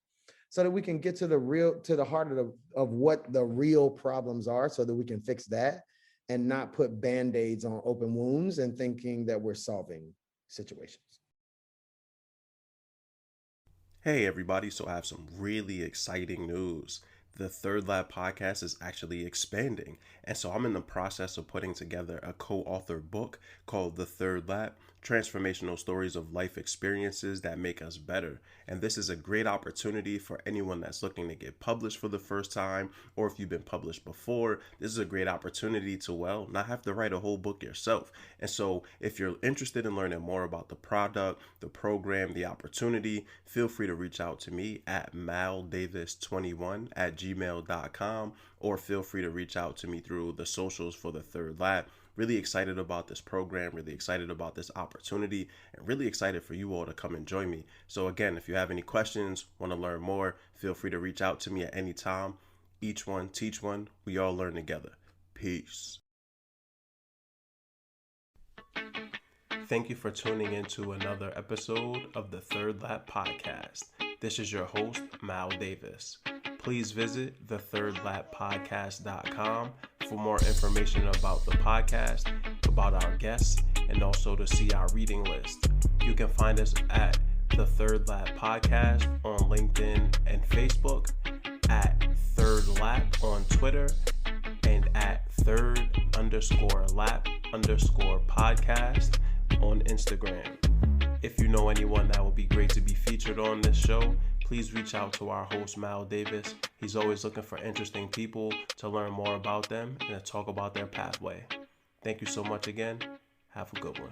Speaker 2: so that we can get to the heart of what the real problems are, so that we can fix that and not put Band-Aids on open wounds and thinking that we're solving situations.
Speaker 1: Hey everybody, so I have some really exciting news. the Third Lab podcast is actually expanding. And so I'm in the process of putting together a co-authored book called The Third Lab, Transformational Stories of Life Experiences That Make Us Better. And this is a great opportunity for anyone that's looking to get published for the first time, or if you've been published before, this is a great opportunity to, well, not have to write a whole book yourself. And so if you're interested in learning more about the product, the program, the opportunity, feel free to reach out to me at maldavis21@gmail.com, or feel free to reach out to me through the socials for the Third Lab. Really excited about this program, really excited about this opportunity, and really excited for you all to come and join me. So again, if you have any questions, want to learn more, feel free to reach out to me at any time. Each one, teach one. We all learn together. Peace. Thank you for tuning into another episode of the Third Lap Podcast. This is your host, Mal Davis. Please visit thethirdlappodcast.com for more information about the podcast, about our guests, and also to see our reading list. You can find us at The Third Lap Podcast on LinkedIn and Facebook, at Third Lap on Twitter, and at third_lap_podcast on Instagram. If you know anyone that would be great to be featured on this show, please reach out to our host, Mal Davis. He's always looking for interesting people to learn more about them and to talk about their pathway. Thank you so much again. Have a good one.